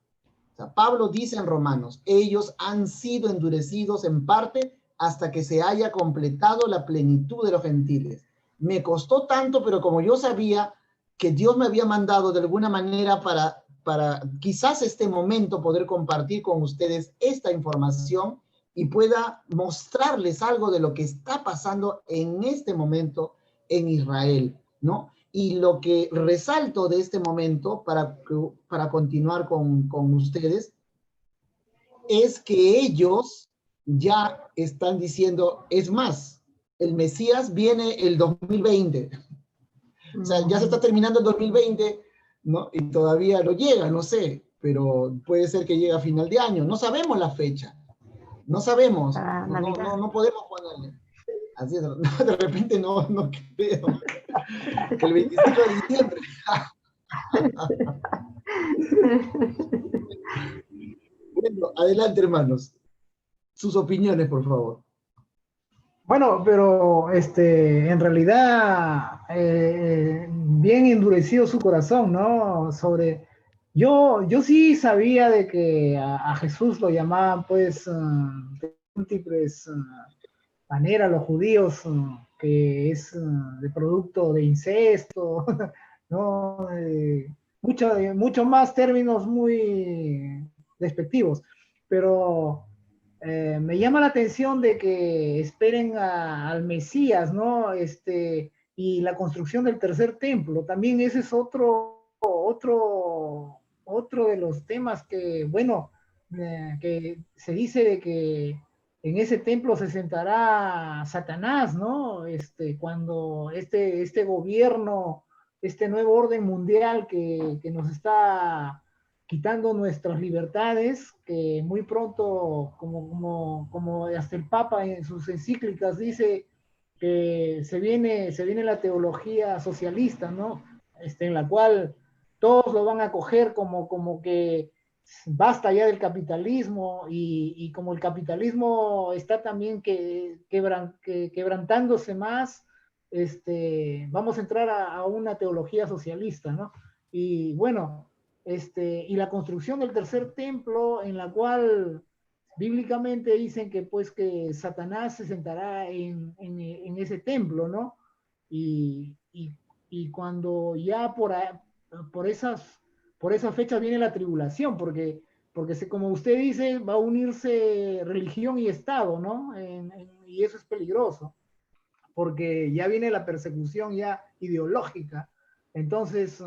O sea, Pablo dice en Romanos, ellos han sido endurecidos en parte hasta que se haya completado la plenitud de los gentiles. Me costó tanto, pero como yo sabía que Dios me había mandado de alguna manera para quizás este momento poder compartir con ustedes esta información y pueda mostrarles algo de lo que está pasando en este momento en Israel, ¿no? Y lo que resalto de este momento para continuar con ustedes es que ellos ya están diciendo, es más, el Mesías viene el 2020. O sea, ya se está terminando el 2020, ¿no? Y todavía no llega, no sé, pero puede ser que llegue a final de año. No sabemos la fecha. No sabemos. No podemos ponerle. Así es, de repente no creo. Que el 25 de diciembre. Bueno, adelante, hermanos. Sus opiniones, por favor. Bueno, pero en realidad bien endurecido su corazón, ¿no? Sobre Yo sí sabía de que a Jesús lo llamaban pues de múltiples maneras los judíos, que es de producto de incesto, ¿no? Mucho más términos muy despectivos, pero me llama la atención de que esperen al Mesías, ¿no? Y la construcción del tercer templo, también ese es otro de los temas que, bueno, que se dice de que en ese templo se sentará Satanás, ¿no? Cuando este gobierno, este nuevo orden mundial que nos está quitando nuestras libertades, que muy pronto, como hasta el Papa en sus encíclicas dice que se viene la teología socialista, ¿no? En la cual todos lo van a coger como que basta ya del capitalismo y como el capitalismo está también quebrantándose más, vamos a entrar a una teología socialista, ¿no? Y bueno, y la construcción del tercer templo en la cual bíblicamente dicen que pues que Satanás se sentará en ese templo, ¿no? Y cuando ya por esa fecha viene la tribulación, porque como usted dice, va a unirse religión y Estado, ¿no? Y eso es peligroso, porque ya viene la persecución ya ideológica. Entonces,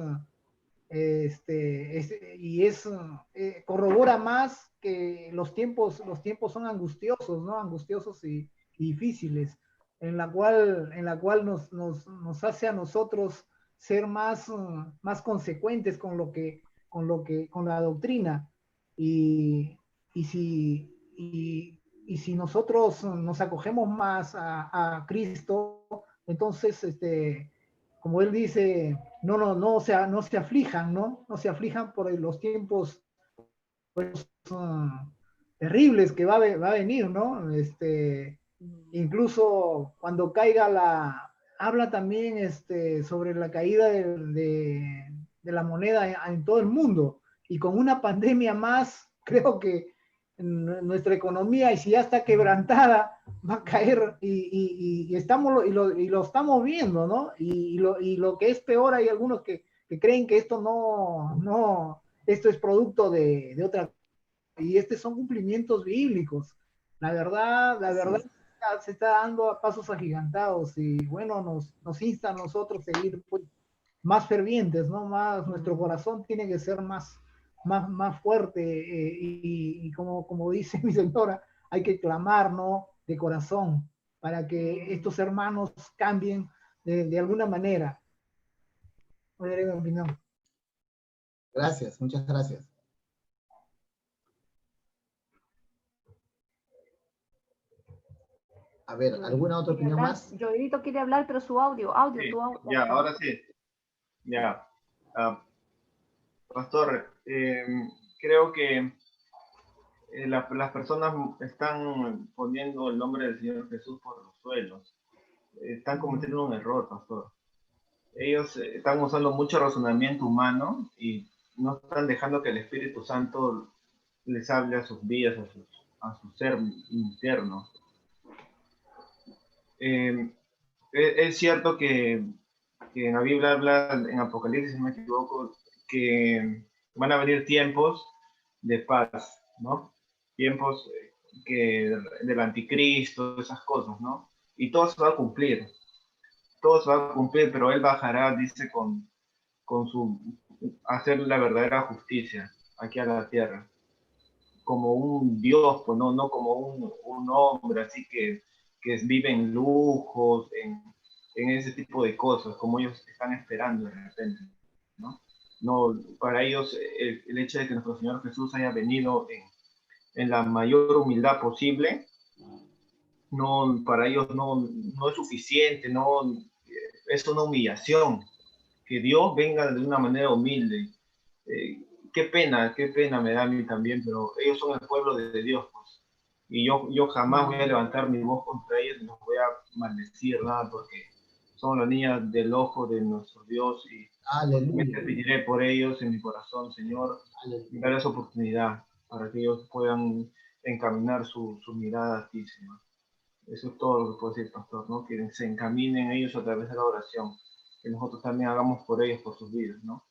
corrobora más que los tiempos son angustiosos, ¿no? Angustiosos y difíciles, en la cual nos hace a nosotros ser más consecuentes con la doctrina. Y, y si nosotros nos acogemos más a Cristo, entonces, como él dice, no se aflijan, ¿no? No se aflijan por los tiempos pues, terribles que va a venir, ¿no? Incluso cuando caiga habla también sobre la caída de la moneda en todo el mundo, y con una pandemia más, creo que nuestra economía, y si ya está quebrantada, va a caer, y lo estamos viendo, ¿no? Y lo que es peor, hay algunos que creen que esto es producto de otra, y son cumplimientos bíblicos. La verdad se está dando a pasos agigantados, y bueno, nos insta a nosotros a seguir pues, más fervientes, ¿no? Nuestro corazón tiene que ser más fuerte, y como dice mi señora, hay que clamar, ¿no? De corazón, para que estos hermanos cambien de alguna manera. Mi opinión. Gracias, muchas gracias. A ver, ¿alguna otra opinión más? Joelito quiere hablar, pero su audio, Sí, tu audio. ya, ahora sí. Ya. Pastor, creo que las personas están poniendo el nombre del Señor Jesús por los suelos. Están cometiendo un error, pastor. Ellos están usando mucho razonamiento humano y no están dejando que el Espíritu Santo les hable a sus vidas, a su ser interno. Es cierto que en la Biblia habla, en Apocalipsis, si no me equivoco, que van a venir tiempos de paz, ¿no? Tiempos del anticristo, esas cosas, ¿no? Y todo se va a cumplir. Todo se va a cumplir, pero Él bajará, dice, con hacer la verdadera justicia aquí a la tierra. Como un Dios, pues no como un hombre así que vive en lujos, en ese tipo de cosas, como ellos están esperando de repente, ¿no? No, para ellos el hecho de que nuestro Señor Jesús haya venido en la mayor humildad posible, no, para ellos no es suficiente, es una humillación. Que Dios venga de una manera humilde. Qué pena me da a mí también, pero ellos son el pueblo de Dios, pues. Y yo jamás voy a levantar mi voz contra ellos, no voy a maldecir nada, porque son la niña del ojo de nuestro Dios y me pediré por ellos en mi corazón, Señor, y dar esa oportunidad para que ellos puedan encaminar su mirada a ti, Señor. Eso es todo lo que puedo decir, pastor, ¿no? Que se encaminen ellos a través de la oración, que nosotros también hagamos por ellos, por sus vidas, ¿no?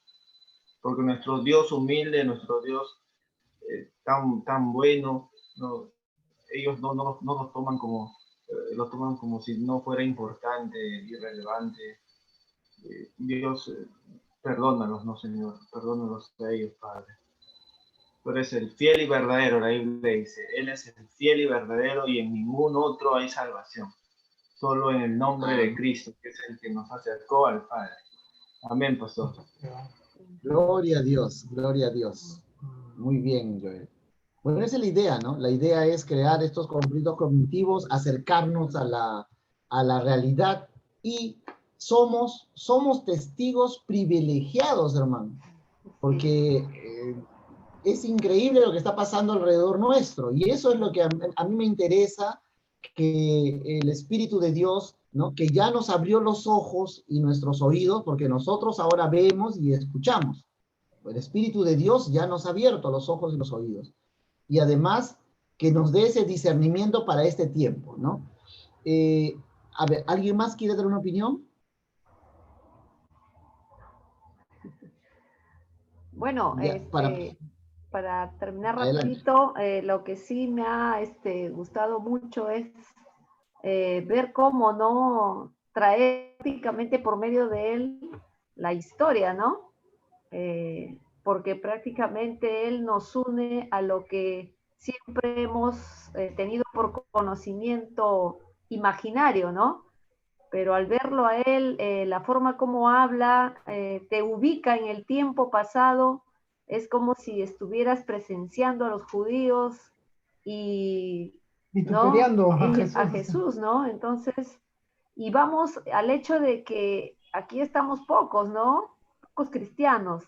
Porque nuestro Dios humilde, nuestro Dios tan bueno, ¿no? Ellos no lo toman como, lo toman como si no fuera importante, irrelevante. Dios, perdónalos, ¿no, Señor? Perdónalos a ellos, Padre. Tú eres el fiel y verdadero, la Biblia dice. Él es el fiel y verdadero y en ningún otro hay salvación. Solo en el nombre de Cristo, que es el que nos acercó al Padre. Amén, pastor. Gloria a Dios, gloria a Dios. Muy bien, Joel. Bueno, esa es la idea, ¿no? La idea es crear estos conflictos cognitivos, acercarnos a la realidad y somos testigos privilegiados, hermano, porque es increíble lo que está pasando alrededor nuestro y eso es lo que a mí me interesa, que el Espíritu de Dios, ¿no? Que ya nos abrió los ojos y nuestros oídos, porque nosotros ahora vemos y escuchamos. El Espíritu de Dios ya nos ha abierto los ojos y los oídos. Y además que nos dé ese discernimiento para este tiempo, ¿no? A ver, ¿alguien más quiere dar una opinión? Bueno, Ya, para terminar adelante. rapidito, lo que sí me ha gustado mucho es ver cómo no traer prácticamente por medio de él la historia, ¿no? Porque prácticamente él nos une a lo que siempre hemos tenido por conocimiento imaginario, ¿no? Pero al verlo a él, la forma como habla, te ubica en el tiempo pasado, es como si estuvieras presenciando a los judíos y, ¿no? Vituperiando a Jesús. A Jesús, ¿no? Entonces, y vamos al hecho de que aquí estamos pocos, ¿no? Pocos cristianos,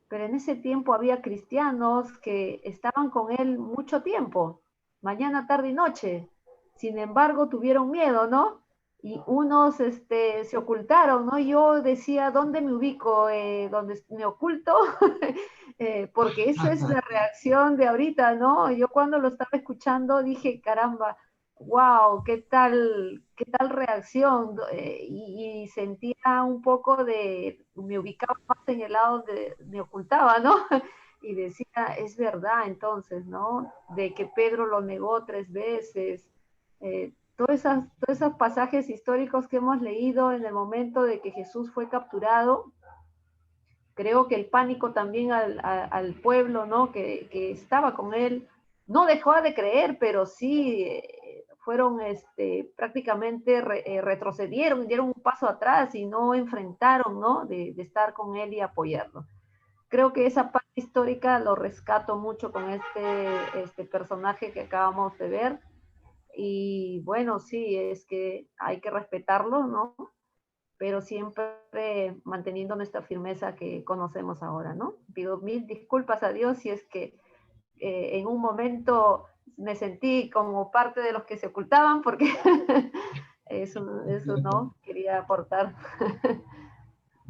pero en ese tiempo había cristianos que estaban con él mucho tiempo, mañana, tarde y noche. Sin embargo, tuvieron miedo, ¿no? Y unos se ocultaron, ¿no? Yo decía, ¿dónde me ubico? ¿Dónde me oculto? Porque esa es la reacción de ahorita, ¿no? Yo cuando lo estaba escuchando dije, caramba, wow, qué tal reacción. Y sentía un poco me ubicaba más en el lado donde me ocultaba, ¿no? Y decía, es verdad entonces, ¿no? De que Pedro lo negó 3 veces. Todos esos pasajes históricos que hemos leído en el momento de que Jesús fue capturado, creo que el pánico también al pueblo, ¿no? Que estaba con él, no dejó de creer, pero sí fueron prácticamente retrocedieron, dieron un paso atrás y no enfrentaron, ¿no? De estar con él y apoyarlo. Creo que esa parte histórica lo rescato mucho con este personaje que acabamos de ver. Y bueno, sí, es que hay que respetarlo, ¿no? Pero siempre manteniendo nuestra firmeza que conocemos ahora, ¿no? Pido 1000 disculpas a Dios si es que en un momento me sentí como parte de los que se ocultaban, porque eso no quería aportar.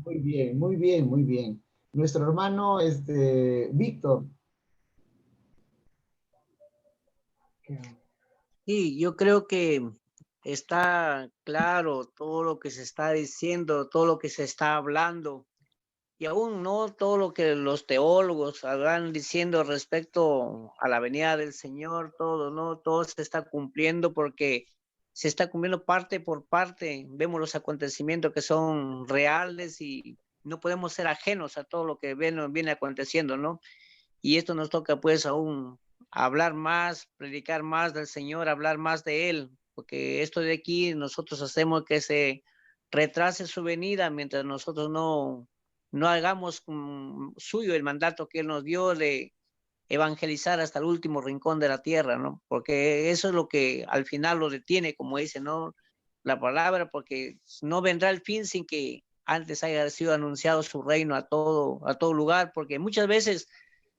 Muy bien, muy bien, muy bien. Nuestro hermano, Víctor. Sí, yo creo que está claro todo lo que se está diciendo, todo lo que se está hablando, y aún no todo lo que los teólogos van diciendo respecto a la venida del Señor, todo, ¿no? Todo se está cumpliendo porque se está cumpliendo parte por parte. Vemos los acontecimientos que son reales y no podemos ser ajenos a todo lo que viene aconteciendo, ¿no? Y esto nos toca pues aún hablar más, predicar más del Señor, hablar más de Él, porque esto de aquí nosotros hacemos que se retrase su venida mientras nosotros no hagamos suyo el mandato que Él nos dio de evangelizar hasta el último rincón de la tierra, ¿no? Porque eso es lo que al final lo detiene, como dice, ¿no? La palabra, porque no vendrá el fin sin que antes haya sido anunciado su reino a todo lugar, porque muchas veces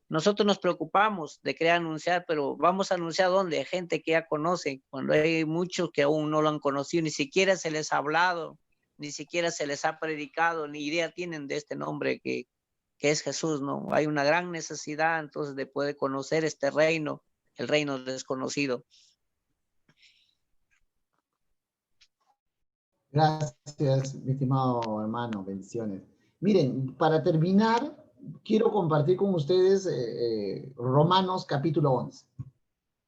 nosotros nos preocupamos de querer anunciar, pero vamos a anunciar ¿dónde? Gente que ya conoce, cuando hay muchos que aún no lo han conocido, ni siquiera se les ha hablado, ni siquiera se les ha predicado, ni idea tienen de este nombre que es Jesús, ¿no? Hay una gran necesidad entonces de poder conocer este reino, el reino desconocido. Gracias, mi estimado hermano, bendiciones. Miren, para terminar, quiero compartir con ustedes Romanos capítulo 11.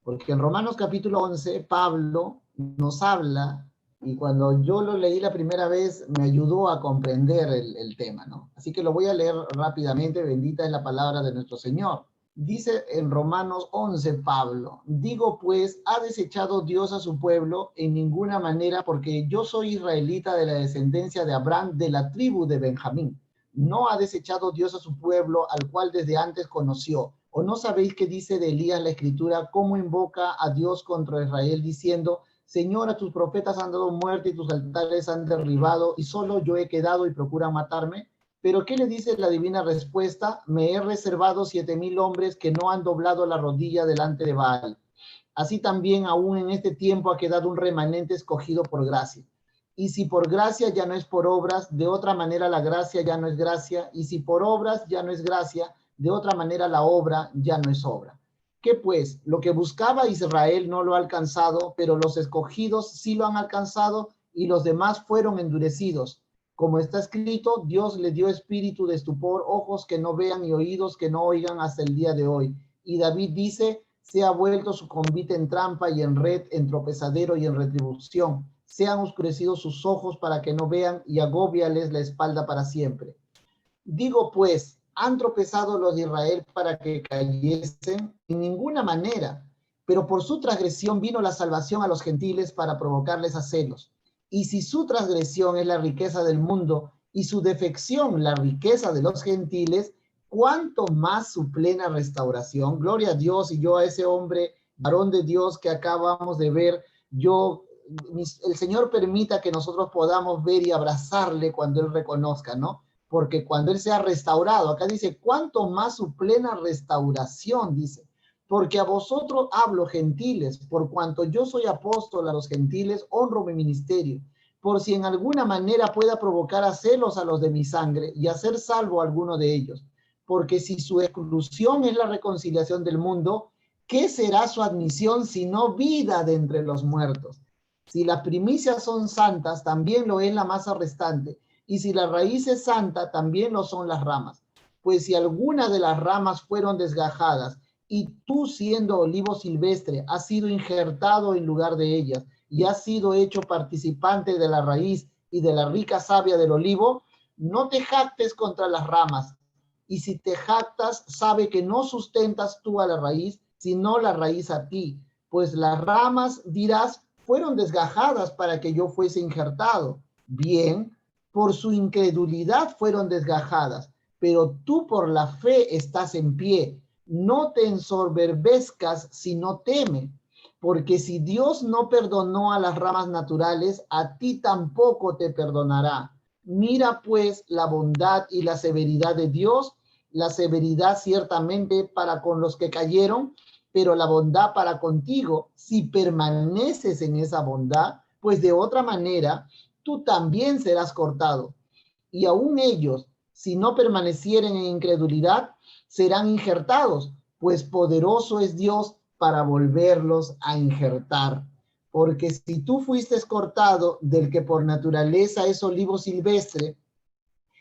Porque en Romanos capítulo 11, Pablo nos habla, y cuando yo lo leí la primera vez, me ayudó a comprender el tema, ¿no? Así que lo voy a leer rápidamente, bendita es la palabra de nuestro Señor. Dice en Romanos 11, Pablo, digo pues, ¿ha desechado Dios a su pueblo? En ninguna manera, porque yo soy israelita de la descendencia de Abraham, de la tribu de Benjamín. No ha desechado Dios a su pueblo, al cual desde antes conoció. ¿O no sabéis qué dice de Elías la Escritura, cómo invoca a Dios contra Israel, diciendo, Señor, a tus profetas han dado muerte y tus altares han derribado, y solo yo he quedado y procuran matarme? Pero ¿qué le dice la divina respuesta? Me he reservado 7,000 hombres que no han doblado la rodilla delante de Baal. Así también aún en este tiempo ha quedado un remanente escogido por gracia. Y si por gracia ya no es por obras, de otra manera la gracia ya no es gracia, y si por obras ya no es gracia, de otra manera la obra ya no es obra. ¿Qué pues? Lo que buscaba Israel no lo ha alcanzado, pero los escogidos sí lo han alcanzado, y los demás fueron endurecidos. Como está escrito, Dios le dio espíritu de estupor, ojos que no vean y oídos que no oigan hasta el día de hoy. Y David dice, se ha vuelto su convite en trampa y en red, en tropezadero y en retribución. Se han oscurecido sus ojos para que no vean y agóbiales la espalda para siempre. Digo pues, ¿han tropezado los de Israel para que cayesen? En ninguna manera. Pero por su transgresión vino la salvación a los gentiles para provocarles a celos. Y si su transgresión es la riqueza del mundo y su defección la riqueza de los gentiles, ¿cuánto más su plena restauración? Gloria a Dios. Y yo a ese hombre, varón de Dios que acabamos de ver, el Señor permita que nosotros podamos ver y abrazarle cuando Él reconozca, ¿no? Porque cuando Él sea restaurado, acá dice, ¿cuánto más su plena restauración? Dice, porque a vosotros hablo, gentiles, por cuanto yo soy apóstol a los gentiles, honro mi ministerio, por si en alguna manera pueda provocar a celos a los de mi sangre y hacer salvo a alguno de ellos. Porque si su exclusión es la reconciliación del mundo, ¿qué será su admisión sino vida de entre los muertos? Si las primicias son santas, también lo es la masa restante, y si la raíz es santa, también lo son las ramas. Pues si alguna de las ramas fueron desgajadas, y tú siendo olivo silvestre has sido injertado en lugar de ellas, y has sido hecho participante de la raíz y de la rica savia del olivo, no te jactes contra las ramas. Y si te jactas, sabe que no sustentas tú a la raíz, sino la raíz a ti. Pues las ramas, dirás, fueron desgajadas para que yo fuese injertado. Bien, por su incredulidad fueron desgajadas, pero tú por la fe estás en pie. No te ensoberbezcas, sino teme, porque si Dios no perdonó a las ramas naturales, a ti tampoco te perdonará. Mira pues la bondad y la severidad de Dios, la severidad ciertamente para con los que cayeron, pero la bondad para contigo, si permaneces en esa bondad, pues de otra manera tú también serás cortado. Y aún ellos, si no permanecieren en incredulidad, serán injertados, pues poderoso es Dios para volverlos a injertar. Porque si tú fuiste cortado del que por naturaleza es olivo silvestre,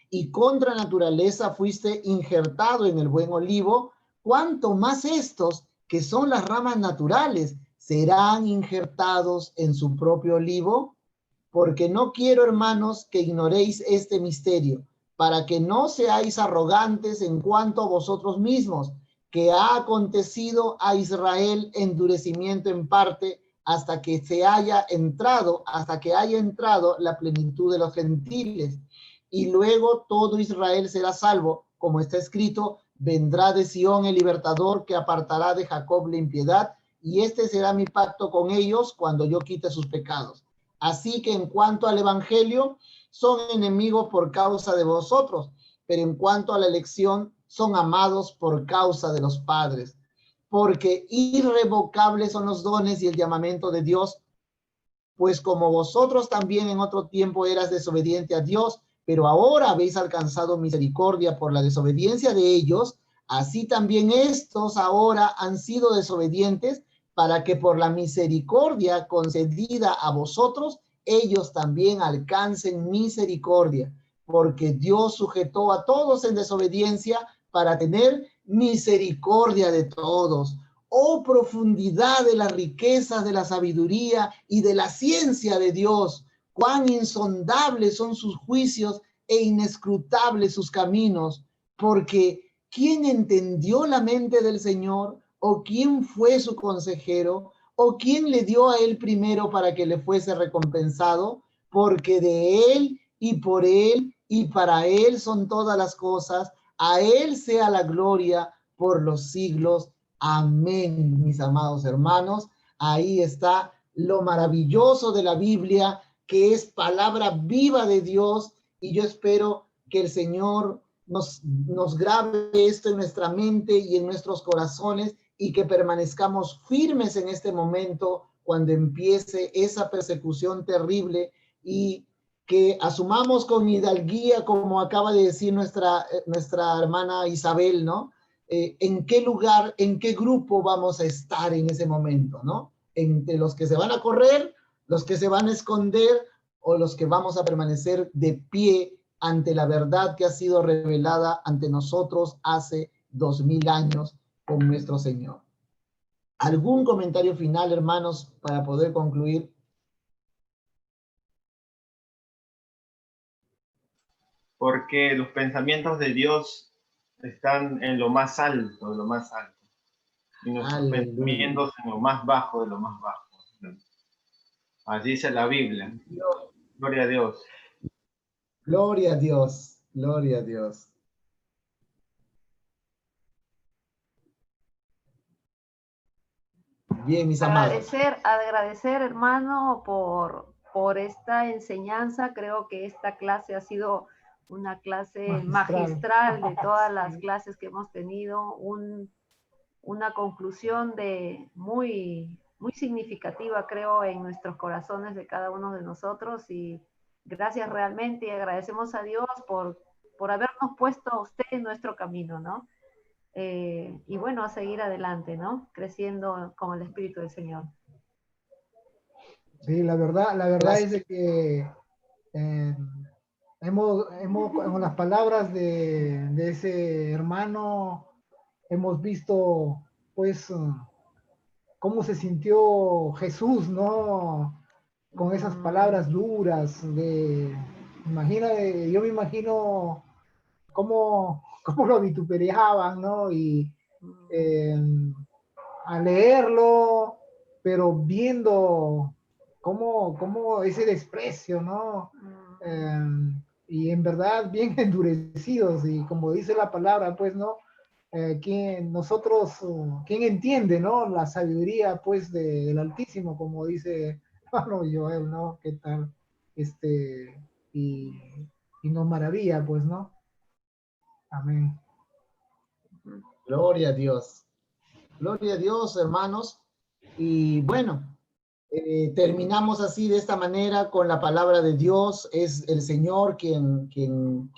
y contra naturaleza fuiste injertado en el buen olivo, cuánto más estos, que son las ramas naturales, serán injertados en su propio olivo. Porque no quiero, hermanos, que ignoréis este misterio, para que no seáis arrogantes en cuanto a vosotros mismos, que ha acontecido a Israel endurecimiento en parte, hasta que haya entrado la plenitud de los gentiles. Y luego todo Israel será salvo, como está escrito, vendrá de Sión el libertador que apartará de Jacob la impiedad, y este será mi pacto con ellos cuando yo quite sus pecados. Así que en cuanto al evangelio, son enemigos por causa de vosotros, pero en cuanto a la elección, son amados por causa de los padres. Porque irrevocables son los dones y el llamamiento de Dios, pues como vosotros también en otro tiempo eras desobediente a Dios, pero ahora habéis alcanzado misericordia por la desobediencia de ellos, así también estos ahora han sido desobedientes, para que por la misericordia concedida a vosotros, ellos también alcancen misericordia, porque Dios sujetó a todos en desobediencia para tener misericordia de todos. Oh, profundidad de las riquezas de la sabiduría y de la ciencia de Dios, cuán insondables son sus juicios e inescrutables sus caminos, porque ¿quién entendió la mente del Señor? ¿O quién fue su consejero? ¿O quién le dio a él primero para que le fuese recompensado? Porque de él y para él son todas las cosas. A él sea la gloria por los siglos. Amén, mis amados hermanos. Ahí está lo maravilloso de la Biblia, que es palabra viva de Dios, y yo espero que el Señor nos grabe esto en nuestra mente y en nuestros corazones, y que permanezcamos firmes en este momento cuando empiece esa persecución terrible, y que asumamos con hidalguía, como acaba de decir nuestra hermana Isabel, ¿no? En qué lugar, en qué grupo vamos a estar en ese momento, ¿no? Entre los que se van a correr, los que se van a esconder, o los que vamos a permanecer de pie ante la verdad que ha sido revelada ante nosotros hace 2000 años con nuestro Señor. ¿Algún comentario final, hermanos, para poder concluir? Porque los pensamientos de Dios están en lo más alto de lo más alto, y nuestros pensamientos en lo más bajo de lo más bajo. Así dice la Biblia. Gloria a Dios. Gloria a Dios. Gloria a Dios. Bien, mis amados. Agradecer, hermano, por esta enseñanza. Creo que esta clase ha sido una clase magistral de todas las clases que hemos tenido, una conclusión muy significativa, creo, en nuestros corazones de cada uno de nosotros, y gracias realmente, y agradecemos a Dios por habernos puesto a usted en nuestro camino, ¿no? Y bueno, a seguir adelante, ¿no? Creciendo con el Espíritu del Señor. Sí, la verdad es de que con las palabras de ese hermano, hemos visto, pues, cómo se sintió Jesús, ¿no? Con esas palabras duras yo me imagino cómo lo vituperaban, ¿no? Y a leerlo, pero viendo cómo ese desprecio, ¿no? Y en verdad bien endurecidos, y como dice la palabra, pues, ¿no? ¿Quién entiende, ¿no? La sabiduría, pues, del Altísimo, como dice hermano Joel, ¿no? ¿Qué tal? Y, y nos maravilla, pues, ¿no? Amén. Gloria a Dios. Gloria a Dios, hermanos. Y bueno, terminamos así de esta manera con la palabra de Dios. Es el Señor quien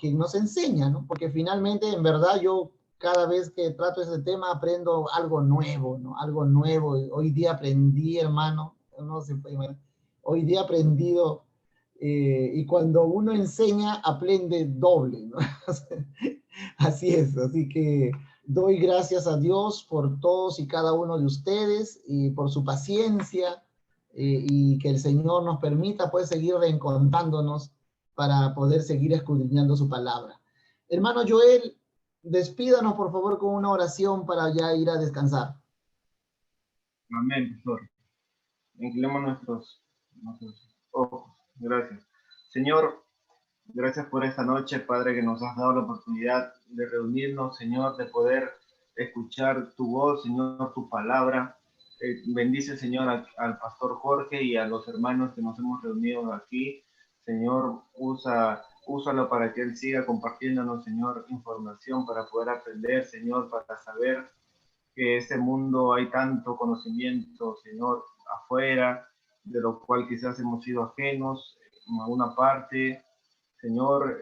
nos enseña, ¿no? Porque finalmente, en verdad, yo cada vez que trato ese tema aprendo algo nuevo, ¿no? Algo nuevo. Hoy día aprendí, hermano, no se puede imaginar. Hoy día he aprendido, y cuando uno enseña, aprende doble, ¿no? Así es, así que doy gracias a Dios por todos y cada uno de ustedes y por su paciencia, y que el Señor nos permita pues seguir reencontrándonos para poder seguir escudriñando su palabra. Hermano Joel, despídanos por favor con una oración para ya ir a descansar. Amén, pastor. Inclinemos nuestros ojos. Gracias. Señor, gracias por esta noche, Padre, que nos has dado la oportunidad de reunirnos, Señor, de poder escuchar tu voz, Señor, tu palabra. Bendice, Señor, al pastor Jorge y a los hermanos que nos hemos reunido aquí. Señor, úsalo para que él siga compartiéndonos, Señor, información para poder aprender, Señor, para saber que en este mundo hay tanto conocimiento, Señor, afuera, de lo cual quizás hemos sido ajenos en alguna parte. Señor,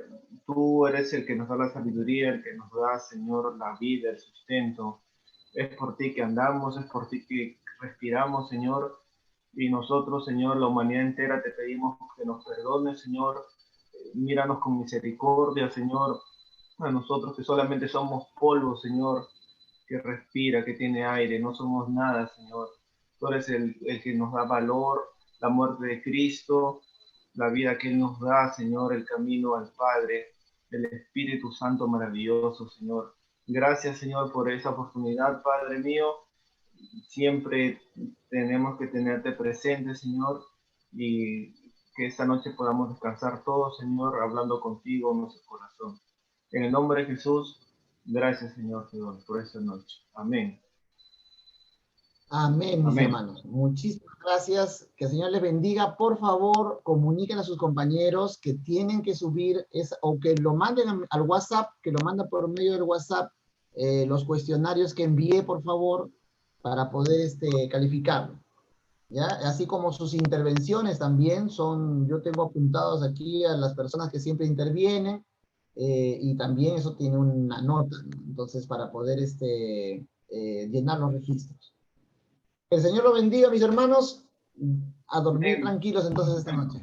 tú eres el que nos da la sabiduría, el que nos da, Señor, la vida, el sustento. Es por ti que andamos, es por ti que respiramos, Señor. Y nosotros, Señor, la humanidad entera te pedimos que nos perdones, Señor. Míranos con misericordia, Señor. A nosotros que solamente somos polvo, Señor, que respira, que tiene aire. No somos nada, Señor. Tú eres el que nos da valor, la muerte de Cristo, la vida que Él nos da, Señor, el camino al Padre, el Espíritu Santo maravilloso, Señor. Gracias, Señor, por esa oportunidad, Padre mío. Siempre tenemos que tenerte presente, Señor, y que esta noche podamos descansar todos, Señor, hablando contigo en nuestro corazón. En el nombre de Jesús, gracias, Señor, por esta noche. Amén. Amén, mis Amén. hermanos. Muchísimas gracias. Que el Señor les bendiga. Por favor, comuniquen a sus compañeros que tienen que subir, o que lo manden al WhatsApp, que lo mandan por medio del WhatsApp, los cuestionarios que envié, por favor, para poder calificarlo. ¿Ya? Así como sus intervenciones también son, yo tengo apuntados aquí a las personas que siempre intervienen, y también eso tiene una nota, ¿no? Entonces, para poder llenar los registros. El Señor lo bendiga, mis hermanos. A dormir tranquilos entonces esta noche.